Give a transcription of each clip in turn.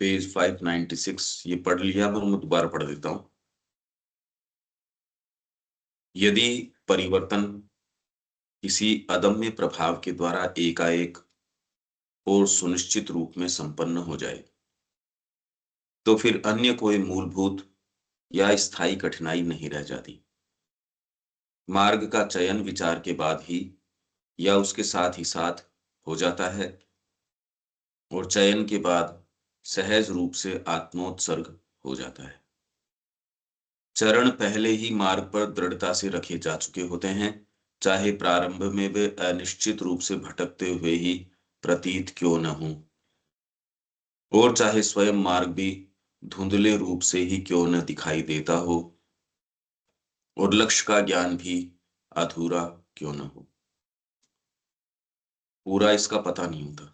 Page 596 ये पढ़ लिया, मैं दोबारा पढ़ देता हूं। यदि परिवर्तन किसी अदम्य प्रभाव के द्वारा एकाएक और सुनिश्चित रूप में संपन्न हो जाए, तो फिर अन्य कोई मूलभूत या स्थायी कठिनाई नहीं रह जाती। मार्ग का चयन विचार के बाद ही या उसके साथ ही साथ हो जाता है, और चयन के बाद सहज रूप से आत्मोत्सर्ग हो जाता है। चरण पहले ही मार्ग पर दृढ़ता से रखे जा चुके होते हैं, चाहे प्रारंभ में वे अनिश्चित रूप से भटकते हुए ही प्रतीत क्यों न हो, और चाहे स्वयं मार्ग भी धुंधले रूप से ही क्यों न दिखाई देता हो, और लक्ष्य का ज्ञान भी अधूरा क्यों न हो। पूरा इसका पता नहीं होता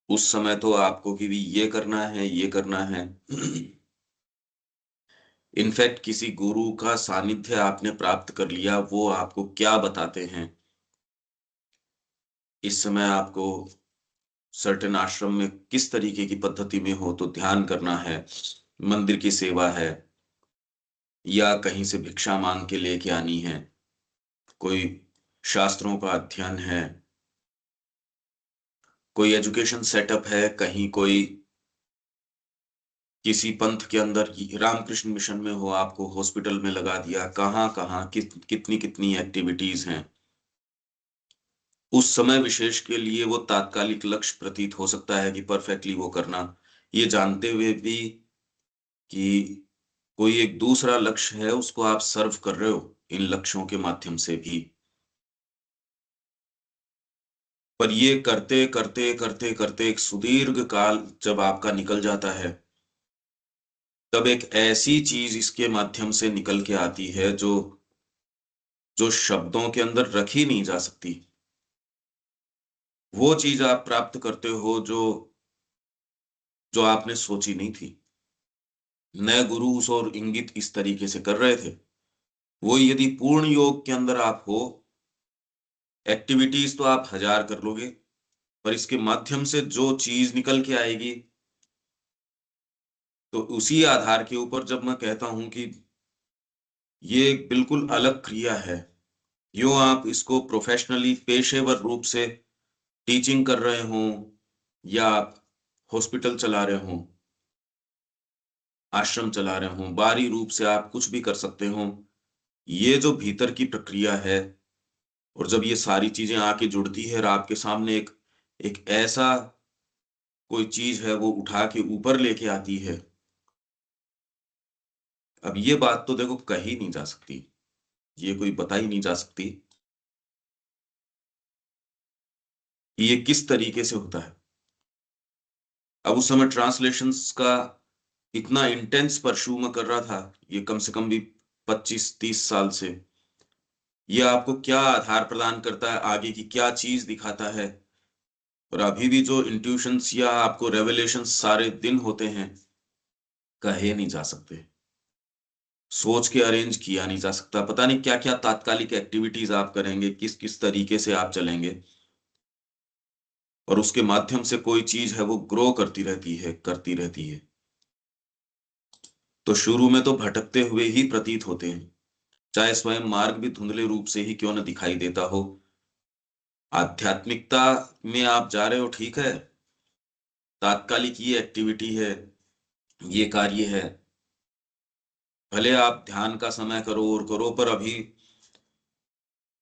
उस समय तो आपको कि भी ये करना है, ये करना है। इनफैक्ट किसी गुरु का सानिध्य आपने प्राप्त कर लिया, वो आपको क्या बताते हैं, इस समय आपको सर्टेन आश्रम में किस तरीके की पद्धति में हो तो ध्यान करना है, मंदिर की सेवा है, या कहीं से भिक्षा मांग के लेके आनी है, कोई शास्त्रों का अध्ययन है, कोई एजुकेशन सेटअप है, कहीं कोई किसी पंथ के अंदर रामकृष्ण मिशन में हो, आपको हॉस्पिटल में लगा दिया, कहाँ कहाँ कितनी कितनी एक्टिविटीज हैं। उस समय विशेष के लिए वो तात्कालिक लक्ष्य प्रतीत हो सकता है कि परफेक्टली वो करना, ये जानते हुए भी कि कोई एक दूसरा लक्ष्य है, उसको आप सर्व कर रहे हो इन लक्ष्यों के माध्यम से भी। पर ये करते करते करते करते एक सुदीर्घ काल जब आपका निकल जाता है, तब एक ऐसी चीज इसके माध्यम से निकल के आती है जो जो शब्दों के अंदर रखी नहीं जा सकती। वो चीज आप प्राप्त करते हो जो जो आपने सोची नहीं थी। नए गुरु उस और इंगित इस तरीके से कर रहे थे। वो यदि पूर्ण योग के अंदर आप हो, एक्टिविटीज तो आप 1000 कर लोगे, पर इसके माध्यम से जो चीज निकल के आएगी, तो उसी आधार के ऊपर जब मैं कहता हूं कि ये एक बिल्कुल अलग क्रिया है, यूं आप इसको प्रोफेशनली पेशेवर रूप से टीचिंग कर रहे हो, या आप हॉस्पिटल चला रहे हो, आश्रम चला रहे हो, बाहरी रूप से आप कुछ भी कर सकते हो। ये जो भीतर की प्रक्रिया है, और जब ये सारी चीजें आके जुड़ती है और आपके सामने एक एक ऐसा कोई चीज है वो उठा के ऊपर लेके आती है, अब ये बात तो देखो कही नहीं जा सकती, ये कोई बता ही नहीं जा सकती कि ये किस तरीके से होता है। अब उस समय ट्रांसलेशंस का इतना इंटेंस परस्यू मैं कर रहा था, ये कम से कम भी 25-30 साल से। ये आपको क्या आधार प्रदान करता है, आगे की क्या चीज दिखाता है, और अभी भी जो इंट्यूशंस या आपको रेवलेशंस सारे दिन होते हैं, कहे नहीं जा सकते, सोच के अरेंज किया नहीं जा सकता। पता नहीं क्या क्या तात्कालिक एक्टिविटीज आप करेंगे, किस किस तरीके से आप चलेंगे, और उसके माध्यम से कोई चीज है वो ग्रो करती रहती है, करती रहती है। तो शुरू में तो भटकते हुए ही प्रतीत होते हैं, चाहे स्वयं मार्ग भी धुंधले रूप से ही क्यों न दिखाई देता हो। आध्यात्मिकता में आप जा रहे हो, ठीक है, तात्कालिक ये एक्टिविटी है, ये कार्य है, भले आप ध्यान का समय करो और करो, पर अभी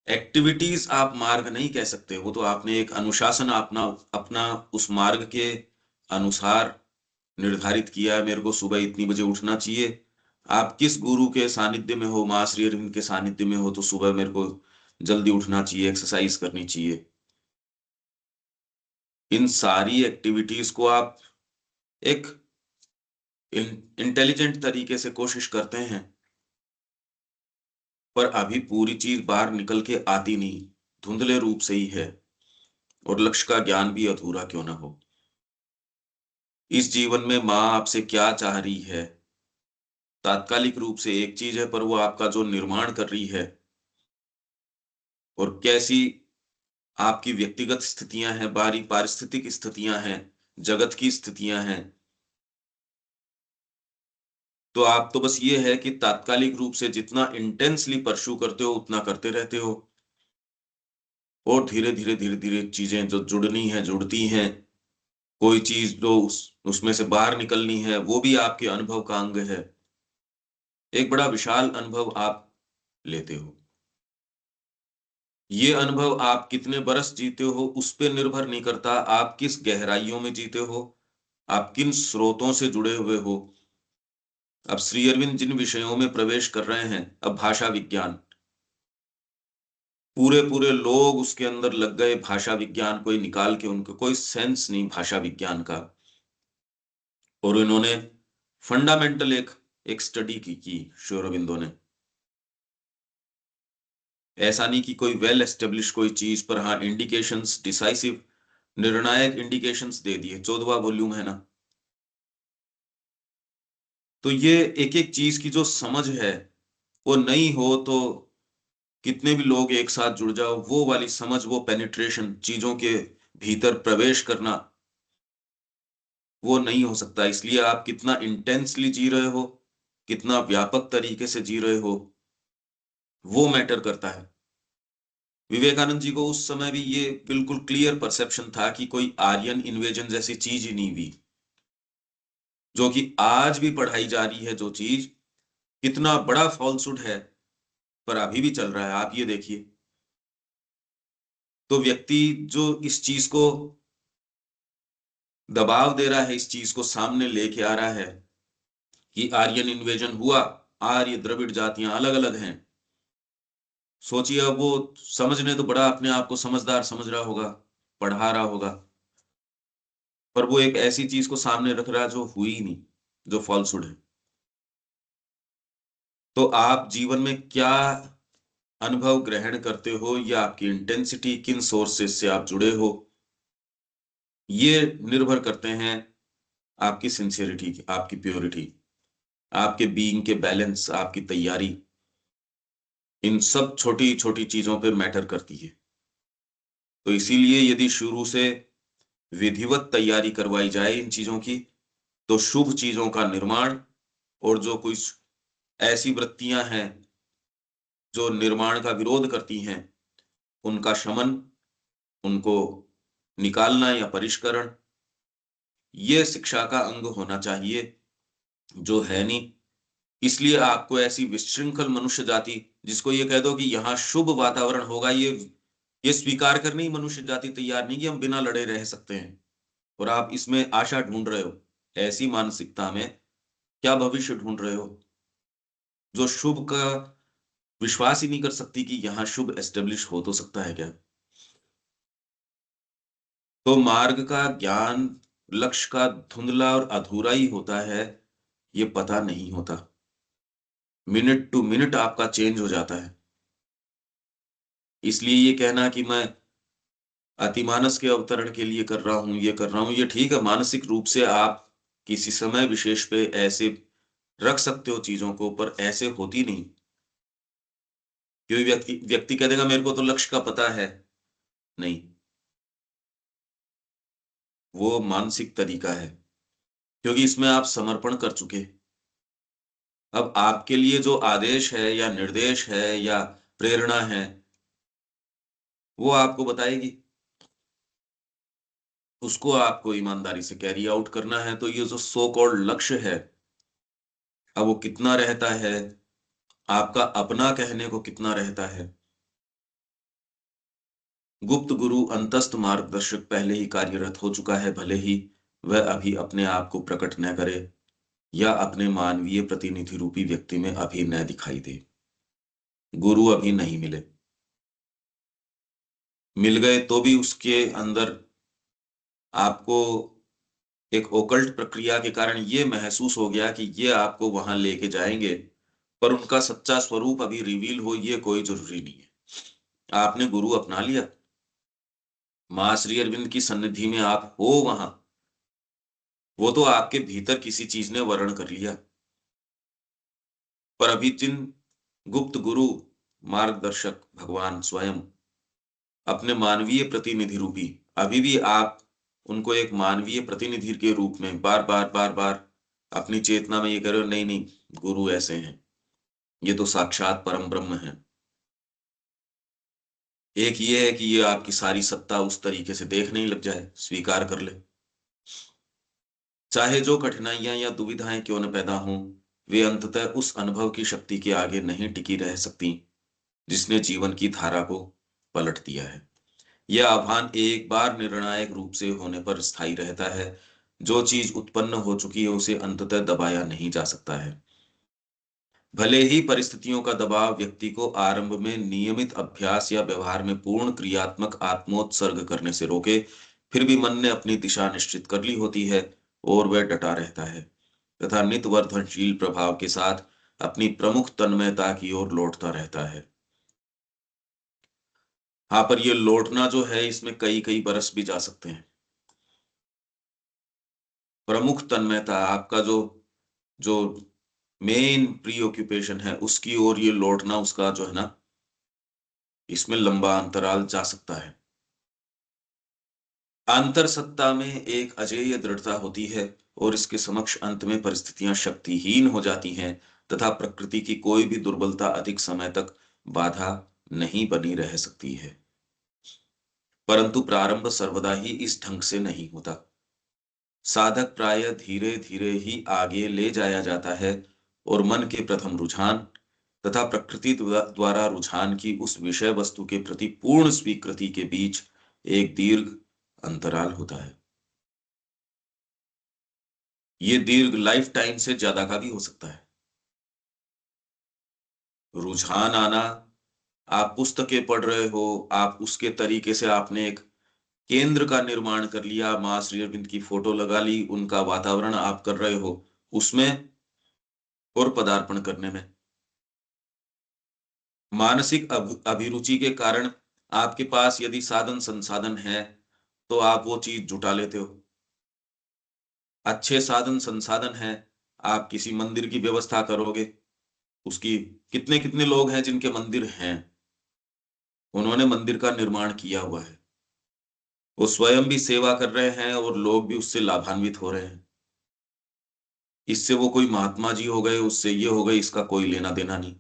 एक्टिविटीज आप मार्ग नहीं कह सकते। वो तो आपने एक अनुशासन अपना अपना उस मार्ग के अनुसार निर्धारित किया है, मेरे को सुबह इतनी बजे उठना चाहिए। आप किस गुरु के सानिध्य में हो, मां श्री अरविंद के सानिध्य में हो, तो सुबह मेरे को जल्दी उठना चाहिए, एक्सरसाइज करनी चाहिए। इन सारी एक्टिविटीज को आप एक इंटेलिजेंट तरीके से कोशिश करते हैं, पर अभी पूरी चीज बाहर निकल के आती नहीं, धुंधले रूप से ही है, और लक्ष्य का ज्ञान भी अधूरा क्यों ना हो। इस जीवन में माँ आपसे क्या चाह रही है, तात्कालिक रूप से एक चीज है, पर वो आपका जो निर्माण कर रही है, और कैसी आपकी व्यक्तिगत स्थितियां हैं, बाहरी पारिस्थितिक स्थितियां हैं, जगत की स्थितियां हैं, तो आप तो बस ये है कि तात्कालिक रूप से जितना इंटेंसली परस्यू करते हो उतना करते रहते हो, और धीरे धीरे धीरे धीरे चीजें जो जुड़नी है जुड़ती हैं, कोई चीज जो उसमें से बाहर निकलनी है वो भी आपके अनुभव का अंग है। एक बड़ा विशाल अनुभव आप लेते हो। ये अनुभव आप कितने बरस जीते हो उस पे निर्भर नहीं करता, आप किस गहराइयों में जीते हो, आप किन स्रोतों से जुड़े हुए हो। अब श्री अरविंद जिन विषयों में प्रवेश कर रहे हैं, अब भाषा विज्ञान, पूरे पूरे लोग उसके अंदर लग गए, भाषा विज्ञान कोई निकाल के, उनको कोई सेंस नहीं भाषा विज्ञान का, और इन्होंने फंडामेंटल एक स्टडी की श्री अरविंदो ने। ऐसा नहीं कि कोई वेल एस्टेब्लिश कोई चीज पर, हाँ इंडिकेशंस, डिसाइसिव निर्णायक इंडिकेशंस दे दिए, 14वां वॉल्यूम है ना। तो ये एक एक चीज की जो समझ है वो नहीं हो तो कितने भी लोग एक साथ जुड़ जाओ, वो वाली समझ, वो पेनिट्रेशन, चीजों के भीतर प्रवेश करना, वो नहीं हो सकता। इसलिए आप कितना इंटेंसली जी रहे हो, कितना व्यापक तरीके से जी रहे हो, वो मैटर करता है। विवेकानंद जी को उस समय भी ये बिल्कुल क्लियर परसेप्शन था कि कोई आर्यन इन्वेजन जैसी चीज ही नहीं हुई, जो कि आज भी पढ़ाई जा रही है, जो चीज कितना बड़ा फॉल्सहुड है पर अभी भी चल रहा है, आप ये देखिए। तो व्यक्ति जो इस चीज को दबाव दे रहा है, इस चीज को सामने लेके आ रहा है कि आर्यन इन्वेजन हुआ, आर्य द्रविड़ जातियां अलग अलग हैं, सोचिए अब वो समझने तो बड़ा अपने आप को समझदार समझ रहा होगा, पढ़ा रहा होगा, पर वो एक ऐसी चीज को सामने रख रहा है जो हुई ही नहीं, जो फॉल्सहुड है। तो आप जीवन में क्या अनुभव ग्रहण करते हो, या आपकी इंटेंसिटी किन सोर्सेस से आप जुड़े हो, ये निर्भर करते हैं आपकी सिंसियरिटी की, आपकी प्योरिटी, आपके बीइंग के बैलेंस, आपकी तैयारी, इन सब छोटी छोटी चीजों पे मैटर करती है। तो इसीलिए यदि शुरू से विधिवत तैयारी करवाई जाए इन चीजों की, तो शुभ चीजों का निर्माण, और जो कुछ ऐसी वृत्तियां हैं जो निर्माण का विरोध करती हैं, उनका शमन, उनको निकालना या परिष्करण, ये शिक्षा का अंग होना चाहिए, जो है नहीं। इसलिए आपको ऐसी विशृंखल मनुष्य जाति, जिसको ये कह दो कि यहाँ शुभ वातावरण होगा, ये स्वीकार करने ही मनुष्य जाति तैयार नहीं कि हम बिना लड़े रह सकते हैं, और आप इसमें आशा ढूंढ रहे हो। ऐसी मानसिकता में क्या भविष्य ढूंढ रहे हो, जो शुभ का विश्वास ही नहीं कर सकती कि यहाँ शुभ एस्टेब्लिश हो तो सकता है क्या। तो मार्ग का ज्ञान लक्ष्य का धुंधला और अधूरा ही होता है, ये पता नहीं होता, मिनट टू मिनट आपका चेंज हो जाता है। इसलिए ये कहना कि मैं अतिमानस के अवतरण के लिए कर रहा हूं, ये कर रहा हूं, ये ठीक है, मानसिक रूप से आप किसी समय विशेष पे ऐसे रख सकते हो चीजों को, पर ऐसे होती नहीं। कोई व्यक्ति व्यक्ति कह देगा मेरे को तो लक्ष्य का पता है, नहीं, वो मानसिक तरीका है, क्योंकि इसमें आप समर्पण कर चुके। अब आपके लिए जो आदेश है या निर्देश है या प्रेरणा है, वो आपको बताएगी, उसको आपको ईमानदारी से कैरी आउट करना है। तो ये जो सो कॉल्ड लक्ष्य है, अब वो कितना रहता है, आपका अपना कहने को कितना रहता है। गुप्त गुरु अंतस्थ मार्गदर्शक पहले ही कार्यरत हो चुका है, भले ही वह अभी अपने आप को प्रकट न करे, या अपने मानवीय प्रतिनिधि रूपी व्यक्ति में अभी न दिखाई दे। गुरु अभी नहीं मिले, मिल गए तो भी उसके अंदर आपको एक ओकल्ट प्रक्रिया के कारण ये महसूस हो गया कि ये आपको वहां लेके जाएंगे, पर उनका सच्चा स्वरूप अभी रिवील हो ये कोई जरूरी नहीं है। आपने गुरु अपना लिया, मां श्री अरविंद की सन्निधि में आप हो वहां, वो तो आपके भीतर किसी चीज ने वर्ण कर लिया। पर अभी जिन गुप्त गुरु मार्गदर्शक भगवान स्वयं अपने मानवीय प्रतिनिधि रूपी, अभी भी आप उनको एक मानवीय प्रतिनिधि के रूप में बार बार बार बार अपनी चेतना में ये कह रहे हो नहीं नहीं, गुरु ऐसे हैं, ये तो साक्षात परम ब्रह्म है। एक ये है कि ये आपकी सारी सत्ता उस तरीके से देख नहीं लग जाए, स्वीकार कर ले। चाहे जो कठिनाइयां या दुविधाएं क्यों न पैदा हों, वे अंततः उस अनुभव की शक्ति के आगे नहीं टिकी रह सकती जिसने जीवन की धारा को पलट दिया है। यह आह्वान एक बार निर्णायक रूप से होने पर स्थायी रहता है। जो चीज उत्पन्न हो चुकी है उसे अंततः दबाया नहीं जा सकता है। भले ही परिस्थितियों का दबाव व्यक्ति को आरंभ में नियमित अभ्यास या व्यवहार में पूर्ण क्रियात्मक आत्मोत्सर्ग करने से रोके, फिर भी मन ने अपनी दिशा निश्चित कर ली होती है और वह डटा रहता है तथा नित वर्धनशील प्रभाव के साथ अपनी प्रमुख तन्मयता की ओर लौटता रहता है। हाँ, पर ये लौटना जो है इसमें कई कई बरस भी जा सकते हैं। प्रमुख तन्मयता आपका जो जो मेन प्रीऑक्यूपेशन है उसकी ओर ये लौटना, उसका जो है ना, इसमें लंबा अंतराल जा सकता है। अंतर सत्ता में एक अजेय दृढ़ता होती है और इसके समक्ष अंत में परिस्थितियां शक्तिहीन हो जाती हैं तथा प्रकृति की कोई भी दुर्बलता अधिक समय तक बाधा नहीं बनी रह सकती है। परंतु प्रारंभ सर्वदा ही इस ढंग से नहीं होता। साधक प्राय धीरे धीरे ही आगे ले जाया जाता है और मन के प्रथम रुझान तथा प्रकृति द्वारा रुझान की उस विषय वस्तु के प्रति पूर्ण स्वीकृति के बीच एक दीर्घ अंतराल होता है। ये दीर्घ लाइफ टाइम से ज्यादा का भी हो सकता है। रुझान आना, आप पुस्तकें पढ़ रहे हो, आप उसके तरीके से आपने एक केंद्र का निर्माण कर लिया, मां श्री अरविंद की फोटो लगा ली, उनका वातावरण आप कर रहे हो उसमें और पदार्पण करने में मानसिक अभिरुचि के कारण आपके पास यदि साधन संसाधन है तो आप वो चीज जुटा लेते हो। अच्छे साधन संसाधन है, आप किसी मंदिर की व्यवस्था करोगे। उसकी कितने कितने लोग हैं जिनके मंदिर हैं, उन्होंने मंदिर का निर्माण किया हुआ है, वो स्वयं भी सेवा कर रहे हैं और लोग भी उससे लाभान्वित हो रहे हैं। इससे वो कोई महात्मा जी हो गए, उससे ये हो गए, इसका कोई लेना देना नहीं।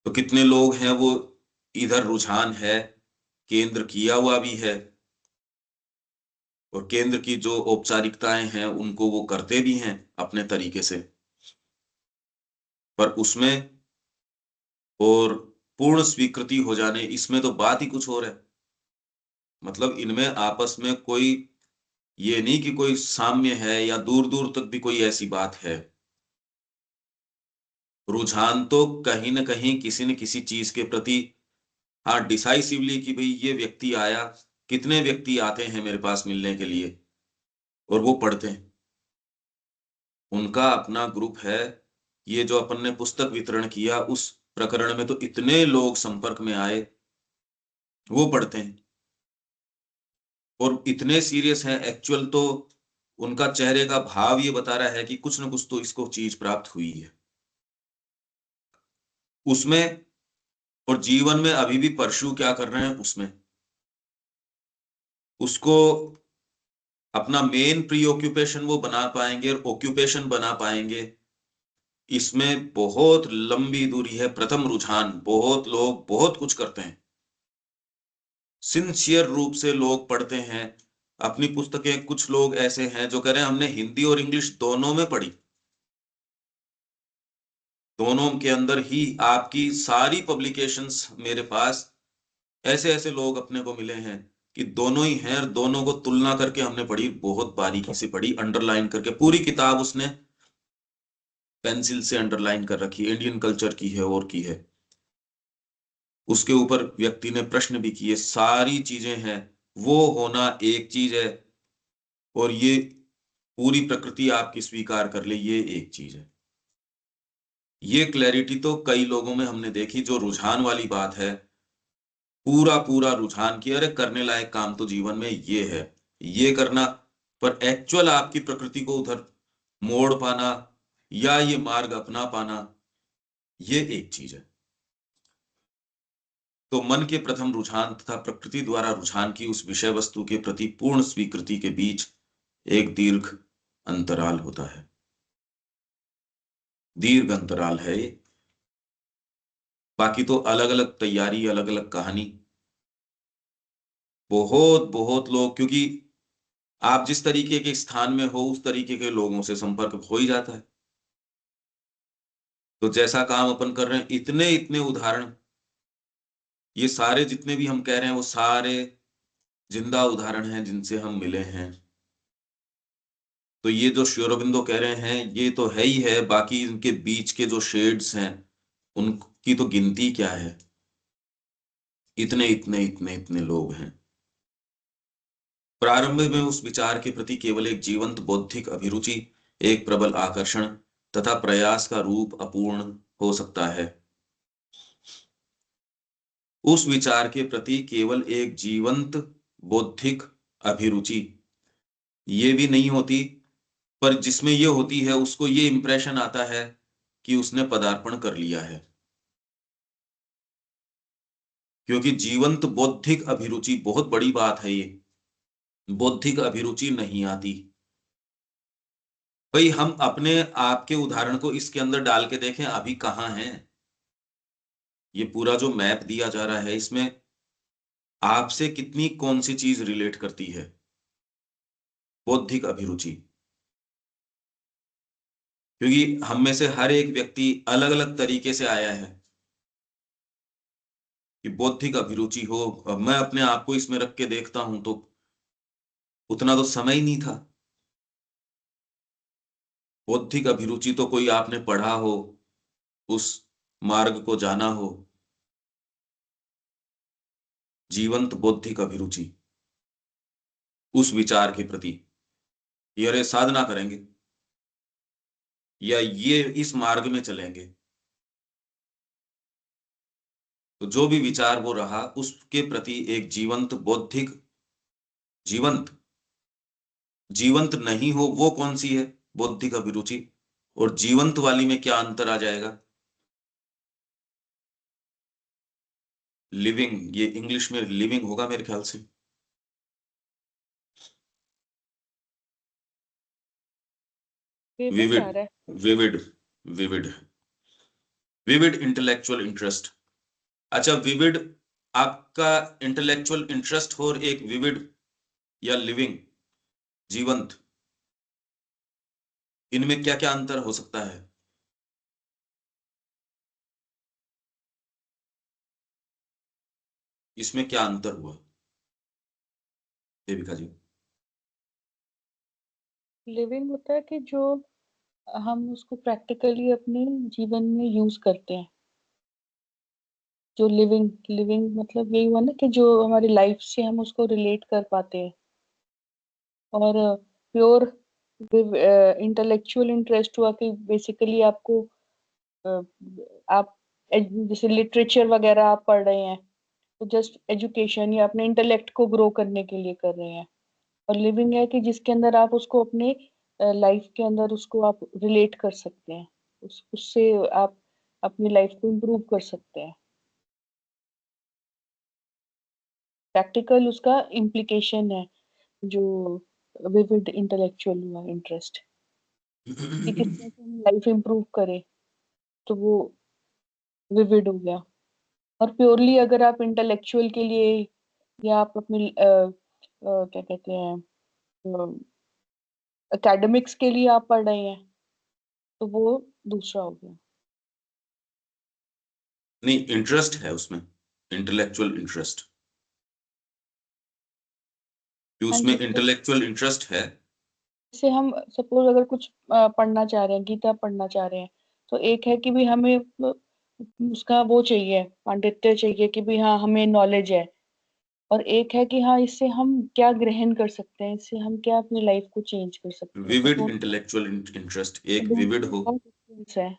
तो कितने लोग हैं वो, इधर रुझान है, केंद्र किया हुआ भी है और केंद्र की जो औपचारिकताएं हैं उनको वो करते भी हैं अपने तरीके से, पर उसमें और पूर्ण स्वीकृति हो जाने, इसमें तो बात ही कुछ और है। मतलब इनमें आपस में कोई ये नहीं कि कोई साम्य है या दूर दूर तक भी कोई ऐसी बात है। रुझान तो कहीं ना कहीं किसी न किसी चीज के प्रति, हाँ, डिसाइसिवली कि भाई ये व्यक्ति आया, कितने व्यक्ति आते हैं मेरे पास मिलने के लिए और वो पढ़ते हैं, उनका अपना ग्रुप है। ये जो अपन ने पुस्तक वितरण किया उस प्रकरण में तो इतने लोग संपर्क में आए, वो पढ़ते हैं और इतने सीरियस हैं। एक्चुअल तो उनका चेहरे का भाव ये बता रहा है कि कुछ न कुछ तो इसको चीज प्राप्त हुई है उसमें। और जीवन में अभी भी परस्यू क्या कर रहे हैं उसमें, उसको अपना मेन प्री ऑक्यूपेशन वो बना पाएंगे और ऑक्यूपेशन बना पाएंगे, इसमें बहुत लंबी दूरी है। प्रथम रुझान, बहुत लोग बहुत कुछ करते हैं, सिंसियर रूप से लोग पढ़ते हैं अपनी पुस्तकें। कुछ लोग ऐसे हैं जो कह रहे हैं हमने हिंदी और इंग्लिश दोनों में पढ़ी, दोनों के अंदर ही आपकी सारी पब्लिकेशंस मेरे पास। ऐसे ऐसे लोग अपने को मिले हैं कि दोनों ही हैं और दोनों को तुलना करके हमने पढ़ी, बहुत बारीकी से पढ़ी, अंडरलाइन करके पूरी किताब उसने पेंसिल से अंडरलाइन कर रखी है, इंडियन कल्चर की है और की है। उसके ऊपर व्यक्ति ने प्रश्न भी किए, सारी चीजें हैं। वो होना एक चीज है और ये पूरी प्रकृति आपकी स्वीकार कर ले, ये एक चीज है। ये क्लैरिटी तो कई लोगों में हमने देखी। जो रुझान वाली बात है, पूरा पूरा रुझान की अरे करने लायक काम तो जीवन में ये है, ये करना, पर एक्चुअल आपकी प्रकृति को उधर मोड़ पाना या ये मार्ग अपना पाना, ये एक चीज है। तो मन के प्रथम रुझान तथा प्रकृति द्वारा रुझान की उस विषय वस्तु के प्रति पूर्ण स्वीकृति के बीच एक दीर्घ अंतराल होता है, दीर्घ अंतराल है ये। बाकी तो अलग अलग तैयारी, अलग अलग कहानी। बहुत बहुत लोग, क्योंकि आप जिस तरीके के स्थान में हो उस तरीके के लोगों से संपर्क हो ही जाता है। तो जैसा काम अपन कर रहे हैं, इतने इतने उदाहरण, ये सारे जितने भी हम कह रहे हैं वो सारे जिंदा उदाहरण हैं जिनसे हम मिले हैं। तो ये जो श्री अरबिंदो कह रहे हैं ये तो है ही है, बाकी इनके बीच के जो शेड्स हैं उनकी तो गिनती क्या है। इतने इतने इतने इतने लोग हैं। प्रारंभ में उस विचार के प्रति केवल एक जीवंत बौद्धिक अभिरुचि, एक प्रबल आकर्षण तथा प्रयास का रूप अपूर्ण हो सकता है। उस विचार के प्रति केवल एक जीवंत बौद्धिक अभिरुचि ये भी नहीं होती, पर जिसमें ये होती है उसको ये इंप्रेशन आता है कि उसने पदार्पण कर लिया है। क्योंकि जीवंत बौद्धिक अभिरुचि बहुत बड़ी बात है ये। बौद्धिक अभिरुचि नहीं आती। भाई हम अपने आप के उदाहरण को इसके अंदर डाल के देखें, अभी कहाँ हैं। ये पूरा जो मैप दिया जा रहा है इसमें आपसे कितनी कौन सी चीज रिलेट करती है? बौद्धिक अभिरुचि। क्योंकि हम में से हर एक व्यक्ति अलग अलग तरीके से आया है कि बौद्धिक अभिरुचि हो। अब मैं अपने आप को इसमें रख के देखता हूं तो उतना तो समय ही नहीं था। बौद्धिक अभिरुचि तो कोई आपने पढ़ा हो, उस मार्ग को जाना हो। जीवंत बौद्धिक अभिरुचि उस विचार के प्रति, ये अरे साधना करेंगे या ये इस मार्ग में चलेंगे, तो जो भी विचार वो रहा उसके प्रति एक जीवंत बौद्धिक, जीवंत जीवंत नहीं हो वो कौन सी है बौद्धिक अभिरुचि, और जीवंत वाली में क्या अंतर आ जाएगा? लिविंग, ये इंग्लिश में लिविंग होगा मेरे ख्याल से। विविड आ विविड, रहा है। Vivid, vivid, vivid intellectual interest. अच्छा, विविड आपका इंटेलेक्चुअल इंटरेस्ट हो, और एक विविड या लिविंग, जीवंत, इनमें क्या क्या अंतर हो सकता है? इसमें क्या अंतर हुआ देविका जी? लिविंग होता है कि जो हम उसको प्रैक्टिकली अपने जीवन में यूज करते हैं। जो लिविंग लिविंग मतलब यही हुआ ना कि जो हमारी लाइफ से हम उसको रिलेट कर पाते हैं। और प्योर इंटेलेक्चुअल इंटरेस्ट हुआ कि बेसिकली आपको अ, आप जैसे लिटरेचर वगैरह आप पढ़ रहे हैं तो जस्ट एजुकेशन या अपने इंटेलेक्ट को ग्रो करने के लिए कर रहे हैं। और लिविंग है कि जिसके अंदर आप उसको अपने लाइफ के अंदर उसको आप रिलेट कर सकते हैं। उससे आप अपनी लाइफ को इम्प्रूव कर सकते हैं। प्रैक्टिकल उसका इम्प्लीकेशन है जो विविड इंटेलेक्चुअल हुआ इंटरेस्ट कि किस तरह से हम लाइफ इम्प्रूव करें, तो वो विविड हो गया। और प्योरली अगर आप इंटेलेक्चुअल के लिए या आप अपनी क्या कहते हैं एकेडमिक्स के लिए आप पढ़ रहे हैं तो वो दूसरा हो गया। नहीं, इंटरेस्ट है उसमें, इंटेलेक्चुअल इंटरेस्ट, कि हाँ उसमें जी, तो इंटेलेक्चुअल इंटरेस्ट है। जैसे हम सपोज अगर कुछ पढ़ना चाह रहे हैं, गीता पढ़ना चाह रहे हैं, तो एक है कि भी हमें उसका वो चाहिए, पांडित्य चाहिए कि भी हाँ हमें नॉलेज है। और एक है कि हाँ इससे हम क्या ग्रहण कर सकते हैं, इससे हम क्या अपनी लाइफ को चेंज कर सकते हैं। तो विविड दोनों इंटेलेक्चुअल इंटरेस्ट, एक दोनों विविड में हो। बहुत डिफरेंस है।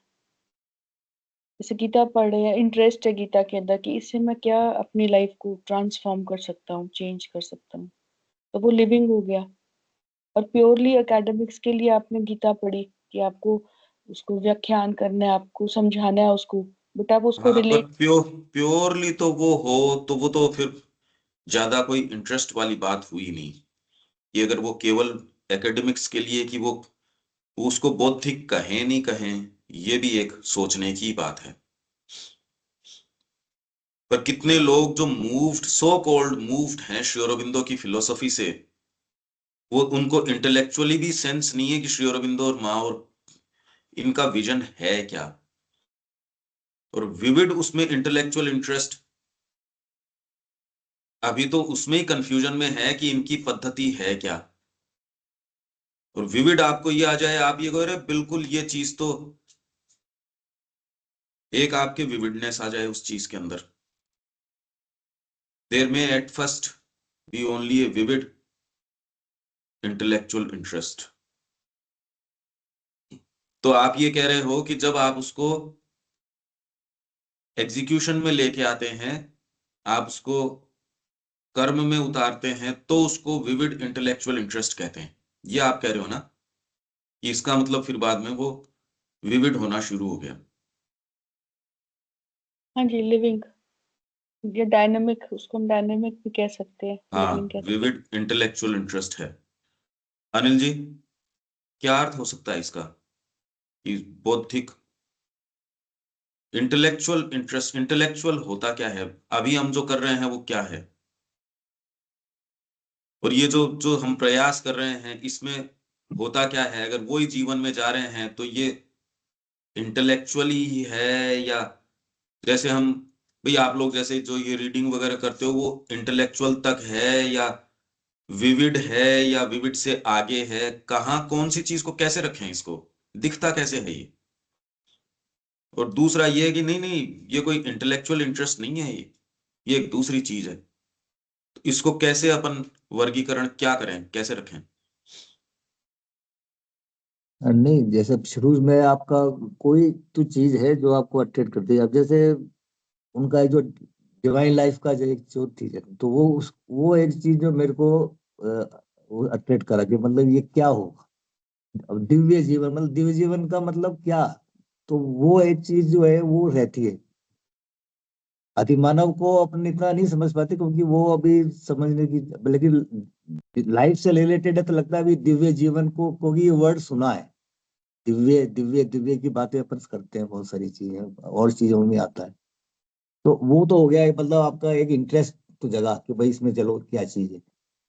जैसे गीता पढ़ रहे हैं, इंटरेस्ट है गीता के अंदर कि इससे मैं क्या अपनी लाइफ को ट्रांसफॉर्म कर सकता हूँ, चेंज कर सकता हूँ, तो वो लिविंग हो गया। और प्योरली एकेडमिक्स के लिए आपने गीता पढ़ी कि आपको उसको व्याख्यान करना है, आपको समझाना है उसको, बट आप उसको हाँ, पर रिलेट। प्योरली तो वो हो, तो वो तो फिर ज्यादा कोई इंटरेस्ट वाली बात हुई नहीं। कि अगर वो केवल एकेडमिक्स के लिए कि वो उसको बौद्धिक कहें नहीं कहें, ये भी एक सोचने की बात है। पर कितने लोग जो मूव्ड, सो कॉल्ड मूव्ड हैं श्री अरबिंदो की फिलोसफी से, वो उनको इंटेलेक्चुअली भी सेंस नहीं है कि श्री अरबिंदो और माँ और इनका विजन है क्या, और विविड उसमें इंटेलेक्चुअल इंटरेस्ट, अभी तो उसमें ही कंफ्यूजन में है कि इनकी पद्धति है क्या। और विविड आपको ये आ जाए, आप ये कहो अरे बिल्कुल ये चीज तो, एक आपके विविडनेस आ जाए उस चीज के अंदर, there may at first be only a vivid intellectual interest. तो आप ये कह रहे हो कि जब आप उसको एग्जीक्यूशन में लेके आते हैं, आप उसको कर्म में उतारते हैं, तो उसको विविड इंटेलेक्चुअल इंटरेस्ट कहते हैं। ये आप कह रहे हो ना, कि इसका मतलब फिर बाद में वो विविड होना शुरू हो गया। हाँ जी, लिविंग या डायनामिक, उसको हम डायनामिक भी कह सकते हैं, लिविंग हाँ, कह सकते हैं। विविड इंटेलेक्चुअल इंटरेस्ट है। अनिल जी, क्या अर्थ हो सकता है इसका, कि बौद्धिक इंटेलेक्चुअल इंटरेस्ट, इंटेलेक्चुअल होता क्या है, अभी हम जो कर रहे हैं वो क्या है, और ये जो जो हम प्रयास कर रहे हैं इसमें होता क्या है, अगर वो ही जीवन में जा रहे हैं तो ये इंटेलेक्चुअली ही है, या जैसे हम, भाई आप लोग जैसे जो ये रीडिंग वगैरह करते हो वो इंटेलेक्चुअल तक है, या विविड है, या विविड से आगे है, कहाँ कौन सी चीज को कैसे रखें, इसको दिखता कैसे है और दूसरा ये है कि नहीं नहीं, ये कोई इंटेलेक्चुअल इंटरेस्ट नहीं है, ये एक दूसरी चीज है, तो इसको कैसे अपन वर्गीकरण क्या करें, कैसे रखें। नहीं, जैसे शुरू में आपका कोई तो चीज है जो आपको अट्रैक्ट करती है। अब जैसे उनका एक जो डिवाइन लाइफ का जो एक जो चीज है, तो वो एक चीज जो मेरे को वो अट्रैक्ट करा कि मतलब ये क्या होगा। अब दिव्य जीवन, मतलब दिव्य जीवन का मतलब क्या, तो वो एक चीज जो है वो रहती है। अतिमानव को अपन इतना नहीं समझ पाते क्योंकि वो अभी समझने की, लेकिन लाइफ से रिलेटेड है तो लगता है अभी दिव्य जीवन को, क्योंकि ये वर्ड सुना है। दिव्य दिव्य दिव्य की बातें अपन करते हैं, बहुत सारी चीजें और चीजों में आता है। तो वो तो हो गया मतलब आपका एक इंटरेस्ट तो जगा कि भाई इसमें चलो क्या चीज है।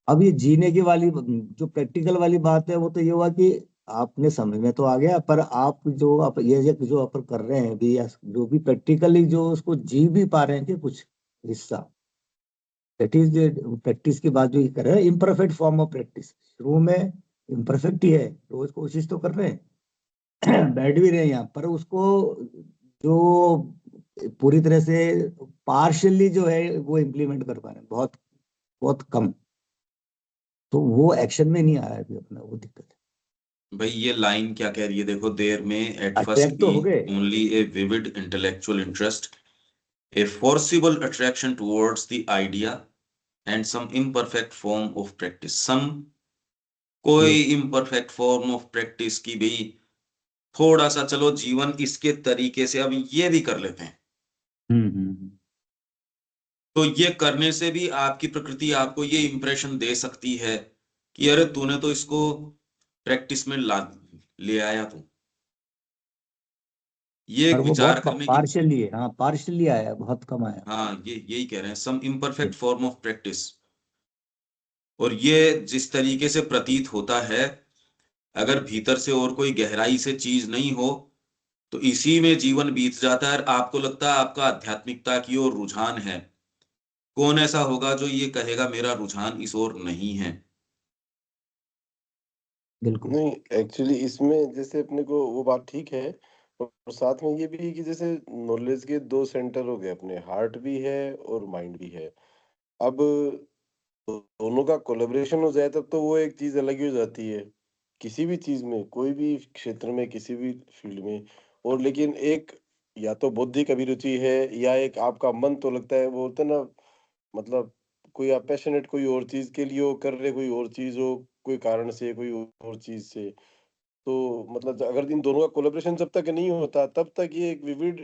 अब ये जीने की वाली जो प्रैक्टिकल वाली बात है, वो तो ये हुआ कि आपने समझ में तो आ गया, पर आप ये जो अपन कर रहे हैं अभी, या जो भी प्रैक्टिकली जो उसको जी भी पा रहे हैं कि कुछ हिस्सा, दैट इज प्रैक्टिस की बात जो ये कर रहे हैं, इम्परफेक्ट फॉर्म ऑफ प्रैक्टिस। शुरू में इम्परफेक्ट ही है, रोज कोशिश तो कर रहे हैं बैठ भी रहे हैं यहाँ पर, उसको जो पूरी तरह से पार्शियली जो है वो इम्प्लीमेंट कर पा रहे हैं, बहुत बहुत कम। तो वो एक्शन में नहीं आया अभी अपना, वो दिक्कत है। भाई ये लाइन क्या कह रही है, देखो, there may at first attract B तो हो गए। Only a vivid intellectual interest, a forcible attraction towards the idea and some imperfect form of practice, some कोई yes. imperfect form of practice की भी, थोड़ा सा चलो जीवन इसके तरीके से अब ये भी कर लेते हैं, हम्म। तो ये करने से भी आपकी प्रकृति आपको ये इंप्रेशन दे सकती है कि अरे तूने तो इसको प्रैक्टिस में ला ले आया तू, ये पर एक वो विचार बहुत करने की। पार्शियली है, हाँ पार्शियली आया, बहुत कम आया। हाँ, ये यही कह रहे हैं, सम इम्परफेक्ट फॉर्म ऑफ प्रैक्टिस। और ये जिस तरीके से प्रतीत होता है, अगर भीतर से और कोई गहराई से चीज नहीं हो, तो इसी में जीवन बीत जाता है और आपको लगता है आपका आध्यात्मिकता की ओर रुझान है। कौन ऐसा होगा जो ये कहेगा मेरा रुझान इस ओर नहीं है। बिल्कुल। नहीं, एक्चुअली इसमें जैसे अपने को वो बात ठीक है, और साथ में ये भी है कि जैसे नॉलेज के दो सेंटर हो गए, अपने हार्ट भी है और माइंड भी है। अब दोनों का कोलैबोरेशन हो जाए तब तो वो एक चीज अलग ही हो जाती है, किसी भी चीज में, कोई भी क्षेत्र में, किसी भी फील्ड में। और लेकिन एक, या तो बौद्धिक अभिरुचि है, या एक आपका मन तो लगता है, वो होता है ना, मतलब कोई आप पैशनेट कोई और चीज के लिए हो, कर रहे कोई और चीज हो, कोई कारण से, कोई और चीज से। तो मतलब अगर इन दोनों का कोलैबोरेशन जब तक नहीं होता, तब तक ये एक विविड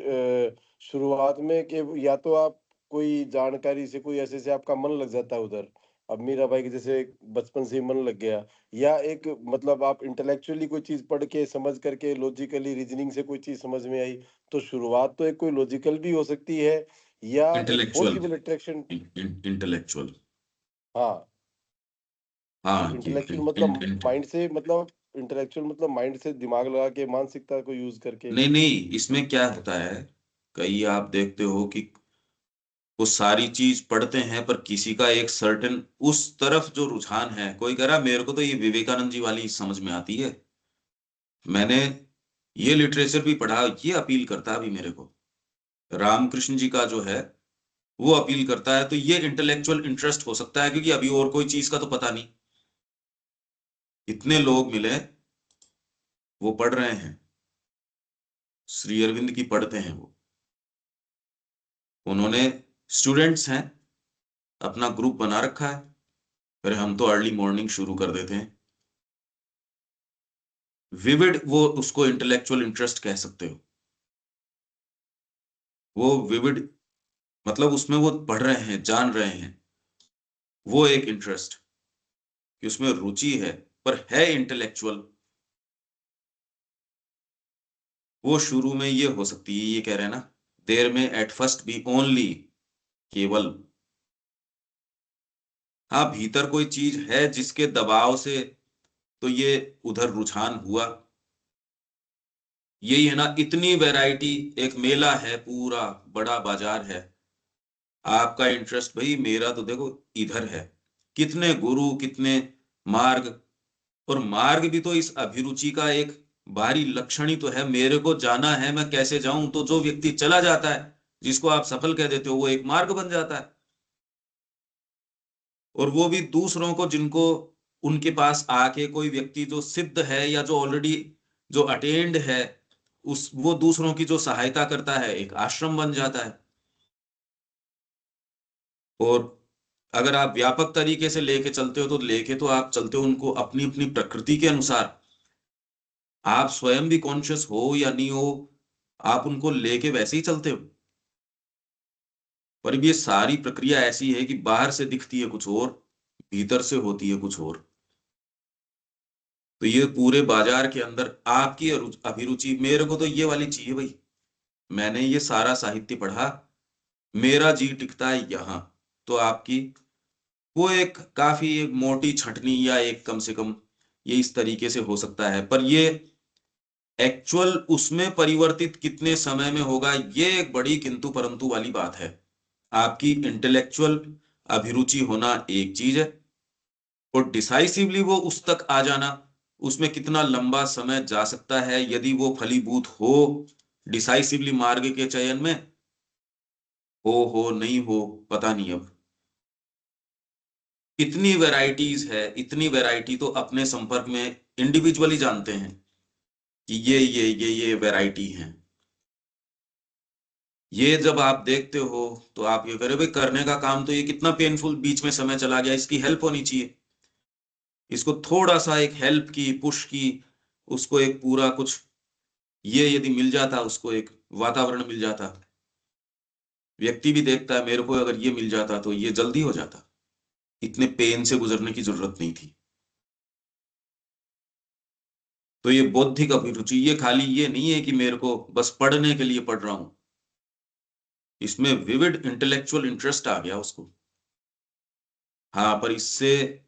शुरुआत में, कि या तो आप कोई जानकारी से, कोई ऐसे से आपका मन लग जाता है उधर, अब मीराबाई के जैसे बचपन से ही मन लग गया, या एक मतलब आप इंटेलेक्चुअली कोई चीज पढ़ के समझ करके लॉजिकली रीजनिंग से कोई चीज समझ में आई, तो शुरुआत तो एक कोई लॉजिकल भी हो सकती है या एक इंटेलेक्चुअल, फोर्सिबल अट्रैक्शन। इंटेलेक्चुअल, हाँ, तो हाँ जी, इंटेलेक्चुअल मतलब माइंड से, मतलब इंटेलेक्चुअल मतलब माइंड से दिमाग लगा के मानसिकता को यूज करके। नहीं नहीं, इसमें क्या होता है, कई आप देखते हो कि वो सारी चीज पढ़ते हैं पर किसी का एक सर्टेन उस तरफ जो रुझान है, कोई कह रहा मेरे को तो ये विवेकानंद जी वाली समझ में आती है, मैंने ये लिटरेचर भी पढ़ा, ये अपील करता है अभी मेरे को, रामकृष्ण जी का जो है वो अपील करता है, तो ये इंटेलेक्चुअल इंटरेस्ट हो सकता है, क्योंकि अभी और कोई चीज का तो पता नहीं। इतने लोग मिले, वो पढ़ रहे हैं, श्री अरविंद की पढ़ते हैं वो, उन्होंने स्टूडेंट्स हैं, अपना ग्रुप बना रखा है, फिर हम तो अर्ली मॉर्निंग शुरू कर देते हैं। विविड, वो उसको इंटेलेक्चुअल इंटरेस्ट कह सकते हो, वो विविड मतलब उसमें वो पढ़ रहे हैं, जान रहे हैं, वो एक इंटरेस्ट कि उसमें रुचि है पर है इंटेलेक्चुअल, वो शुरू में ये हो सकती है, ये कह रहे हैं ना, देर में एट फर्स्ट बी ओनली, केवल, हाँ भीतर कोई चीज है जिसके दबाव से तो ये उधर रुझान हुआ। यही है ना, इतनी वैरायटी, एक मेला है, पूरा बड़ा बाजार है, आपका इंटरेस्ट भाई, मेरा तो देखो इधर है, कितने गुरु, कितने मार्ग, और मार्ग भी तो इस अभिरुचि का एक बाहरी लक्षण ही तो है, मेरे को जाना है, मैं कैसे जाऊं, तो जो व्यक्ति चला जाता है, जिसको आप सफल कह देते हो, वो एक मार्ग बन जाता है, और वो भी दूसरों को, जिनको उनके पास आके कोई व्यक्ति जो सिद्ध है या जो ऑलरेडी जो अटेंड है, उस वो दूसरों की जो सहायता करता है, एक आश्रम बन जाता है। और अगर आप व्यापक तरीके से लेके चलते हो, तो लेके तो आप चलते हो उनको अपनी अपनी प्रकृति के अनुसार, आप स्वयं भी कॉन्शियस हो या नहीं हो, आप उनको लेके वैसे ही चलते हो, पर ये सारी प्रक्रिया ऐसी है कि बाहर से दिखती है कुछ और, भीतर से होती है कुछ और। तो ये पूरे बाजार के अंदर आपकी अभिरुचि, मेरे को तो ये वाली चाहिए भाई, मैंने ये सारा साहित्य पढ़ा, मेरा जी टिकता है यहाँ, तो आपकी वो एक काफी एक मोटी छटनी, या एक कम से कम ये इस तरीके से हो सकता है, पर ये एक्चुअल उसमें परिवर्तित कितने समय में होगा, ये एक बड़ी किंतु परंतु वाली बात है। आपकी इंटेलेक्चुअल अभिरुचि होना एक चीज है, और डिसाइसिवली वो उस तक आ जाना, उसमें कितना लंबा समय जा सकता है, यदि वो फलीभूत हो डिसाइसिवली मार्ग के चयन में, हो नहीं हो पता नहीं। अब इतनी वैरायटीज है, इतनी वैरायटी तो अपने संपर्क में इंडिविजुअली जानते हैं कि ये वैरायटी है। ये जब आप देखते हो तो आप ये करे भाई, करने का काम तो ये कितना पेनफुल, बीच में समय चला गया, इसकी हेल्प होनी चाहिए, इसको थोड़ा सा एक हेल्प की, पुश की, उसको एक पूरा कुछ, ये यदि मिल जाता, उसको एक वातावरण मिल जाता, व्यक्ति भी देखता है मेरे को अगर ये मिल जाता तो ये जल्दी हो जाता, इतने पेन से गुजरने की जरूरत नहीं थी। तो ये बौद्धिक अभिरुचि, ये खाली ये नहीं है कि मेरे को बस पढ़ने के लिए पढ़ रहा हूं, इसमें विविड इंटेलेक्चुअल इंटरेस्ट आ गया उसको। हाँ, पर इससे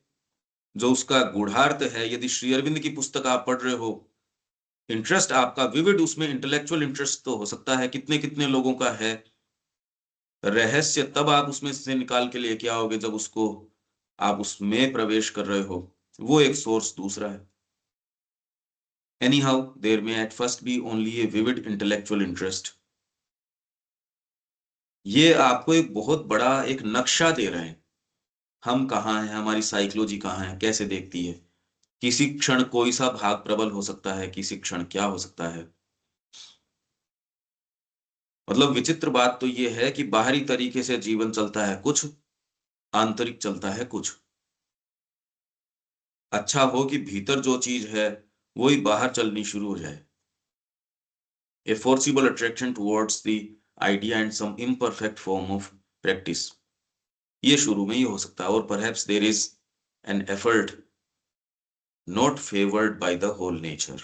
जो उसका गूढ़ार्थ है, यदि श्री अरविंद की पुस्तक आप पढ़ रहे हो, इंटरेस्ट आपका विविड, उसमें इंटेलेक्चुअल इंटरेस्ट तो हो सकता है, कितने कितने लोगों का है, रहस्य तब आप उसमें से निकाल के लेके आओगे जब उसको आप उसमें प्रवेश कर रहे हो, वो एक सोर्स दूसरा है। Anyhow, there may at first be only a vivid intellectual interest. ये आपको एक बहुत बड़ा एक नक्शा दे रहे हैं, हम कहाँ हैं, हमारी साइकोलॉजी कहाँ है, कैसे देखती है, किसी क्षण कोई सा भाग प्रबल हो सकता है, किसी क्षण क्या हो सकता है। मतलब विचित्र बात तो ये है कि बाहरी तरीके से जीवन चलता है कुछ, आंतरिक चलता है कुछ। अच्छा हो कि भीतर जो चीज है वही बाहर चलनी शुरू हो जाए। A forcible attraction towards the idea and some imperfect form of practice. ये शुरू में ही हो सकता है, और perhaps there is an effort not favoured by the whole nature,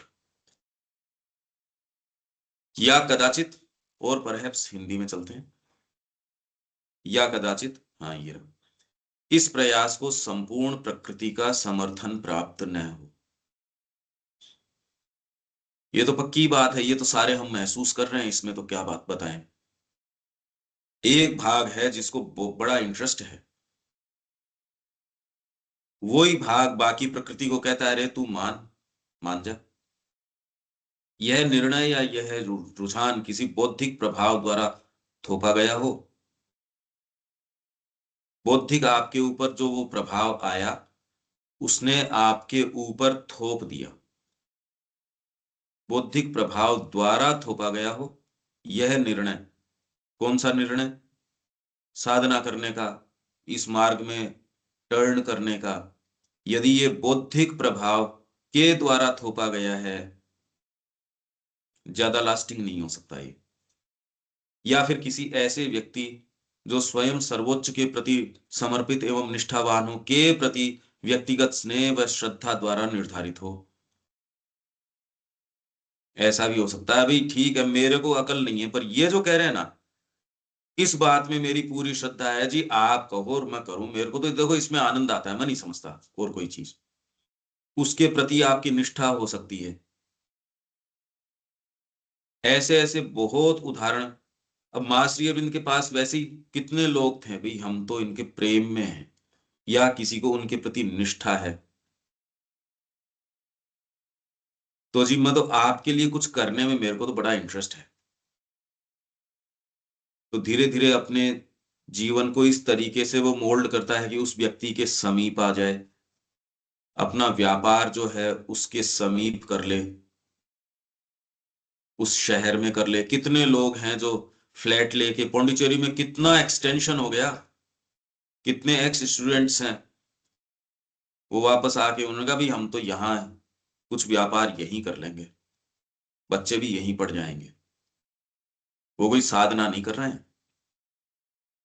या कदाचित, और परहैप्स हिंदी में चलते हैं, या कदाचित, हाँ ये रहा, इस प्रयास को संपूर्ण प्रकृति का समर्थन प्राप्त न हो। ये तो पक्की बात है, ये तो सारे हम महसूस कर रहे हैं, इसमें तो क्या बात बताएं। एक भाग है जिसको बड़ा इंटरेस्ट है, वही भाग बाकी प्रकृति को कहता है अरे तू मान जा। यह निर्णय या यह रुझान किसी बौद्धिक प्रभाव द्वारा थोपा गया हो, बौद्धिक आपके ऊपर जो वो प्रभाव आया उसने आपके ऊपर थोप दिया, बौद्धिक प्रभाव द्वारा थोपा गया हो, यह निर्णय, कौन सा निर्णय? साधना करने का, इस मार्ग में टर्न करने का, यदि ये बौद्धिक प्रभाव के द्वारा थोपा गया है, ज्यादा लास्टिंग नहीं हो सकता ये। या फिर किसी ऐसे व्यक्ति जो स्वयं सर्वोच्च के प्रति समर्पित एवं निष्ठावान हो, के प्रति व्यक्तिगत स्नेह व श्रद्धा द्वारा निर्धारित हो। ऐसा भी हो सकता है भाई ठीक है मेरे को अकल नहीं है, पर ये जो कह रहे हैं ना, इस बात में मेरी पूरी श्रद्धा है जी, आप कहो और मैं करूं, मेरे को तो देखो इसमें आनंद आता है, मैं नहीं समझता और कोई चीज, उसके प्रति आपकी निष्ठा हो सकती है। ऐसे ऐसे बहुत उदाहरण। अब मां श्री अरविंद के पास वैसे ही कितने लोग थे भाई, हम तो इनके प्रेम में हैं, या किसी को उनके प्रति निष्ठा है, तो जी मैं तो आपके लिए कुछ करने में मेरे को तो बड़ा इंटरेस्ट है। तो धीरे धीरे अपने जीवन को इस तरीके से वो मोल्ड करता है कि उस व्यक्ति के समीप आ जाए, अपना व्यापार जो है उसके समीप कर ले, उस शहर में कर ले। कितने लोग हैं जो फ्लैट लेके, पौंडीचेरी में कितना एक्सटेंशन हो गया, कितने एक्स स्टूडेंट्स हैं, वो वापस आके उन्होंने कहा भाई हम तो यहाँ हैं, कुछ व्यापार यहीं कर लेंगे, बच्चे भी यहीं पढ़ जाएंगे। वो कोई साधना नहीं कर रहे हैं,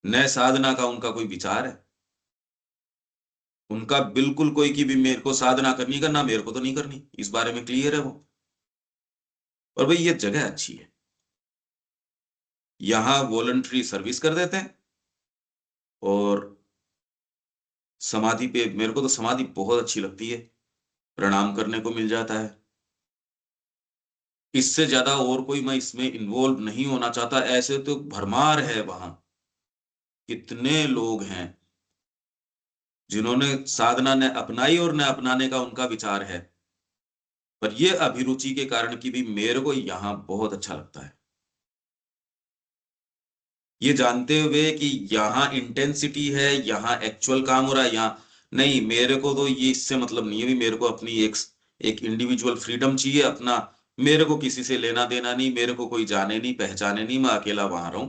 न साधना का उनका कोई विचार है, उनका बिल्कुल कोई कि भी मेरे को साधना करनी करना, मेरे को तो नहीं करनी, इस बारे में क्लियर है वो। और भाई ये जगह अच्छी है, यहां वॉलंटरी सर्विस कर देते हैं, और समाधि पे, मेरे को तो समाधि बहुत अच्छी लगती है, प्रणाम करने को मिल जाता है। इससे ज्यादा और कोई मैं इसमें इन्वॉल्व नहीं होना चाहता। ऐसे तो भरमार है वहां, कितने लोग हैं जिन्होंने साधना न अपनाई और न अपनाने का उनका विचार है, पर ये अभिरुचि के कारण कि भी मेरे को यहां बहुत अच्छा लगता है, ये जानते हुए कि यहाँ इंटेंसिटी है, यहाँ एक्चुअल काम हो रहा है, यहाँ नहीं। मेरे को तो ये इससे मतलब नहीं है, भी मेरे को अपनी एक इंडिविजुअल फ्रीडम चाहिए अपना, मेरे को किसी से लेना देना नहीं, मेरे को कोई जाने नहीं पहचाने नहीं, मैं अकेला वहां रहूं,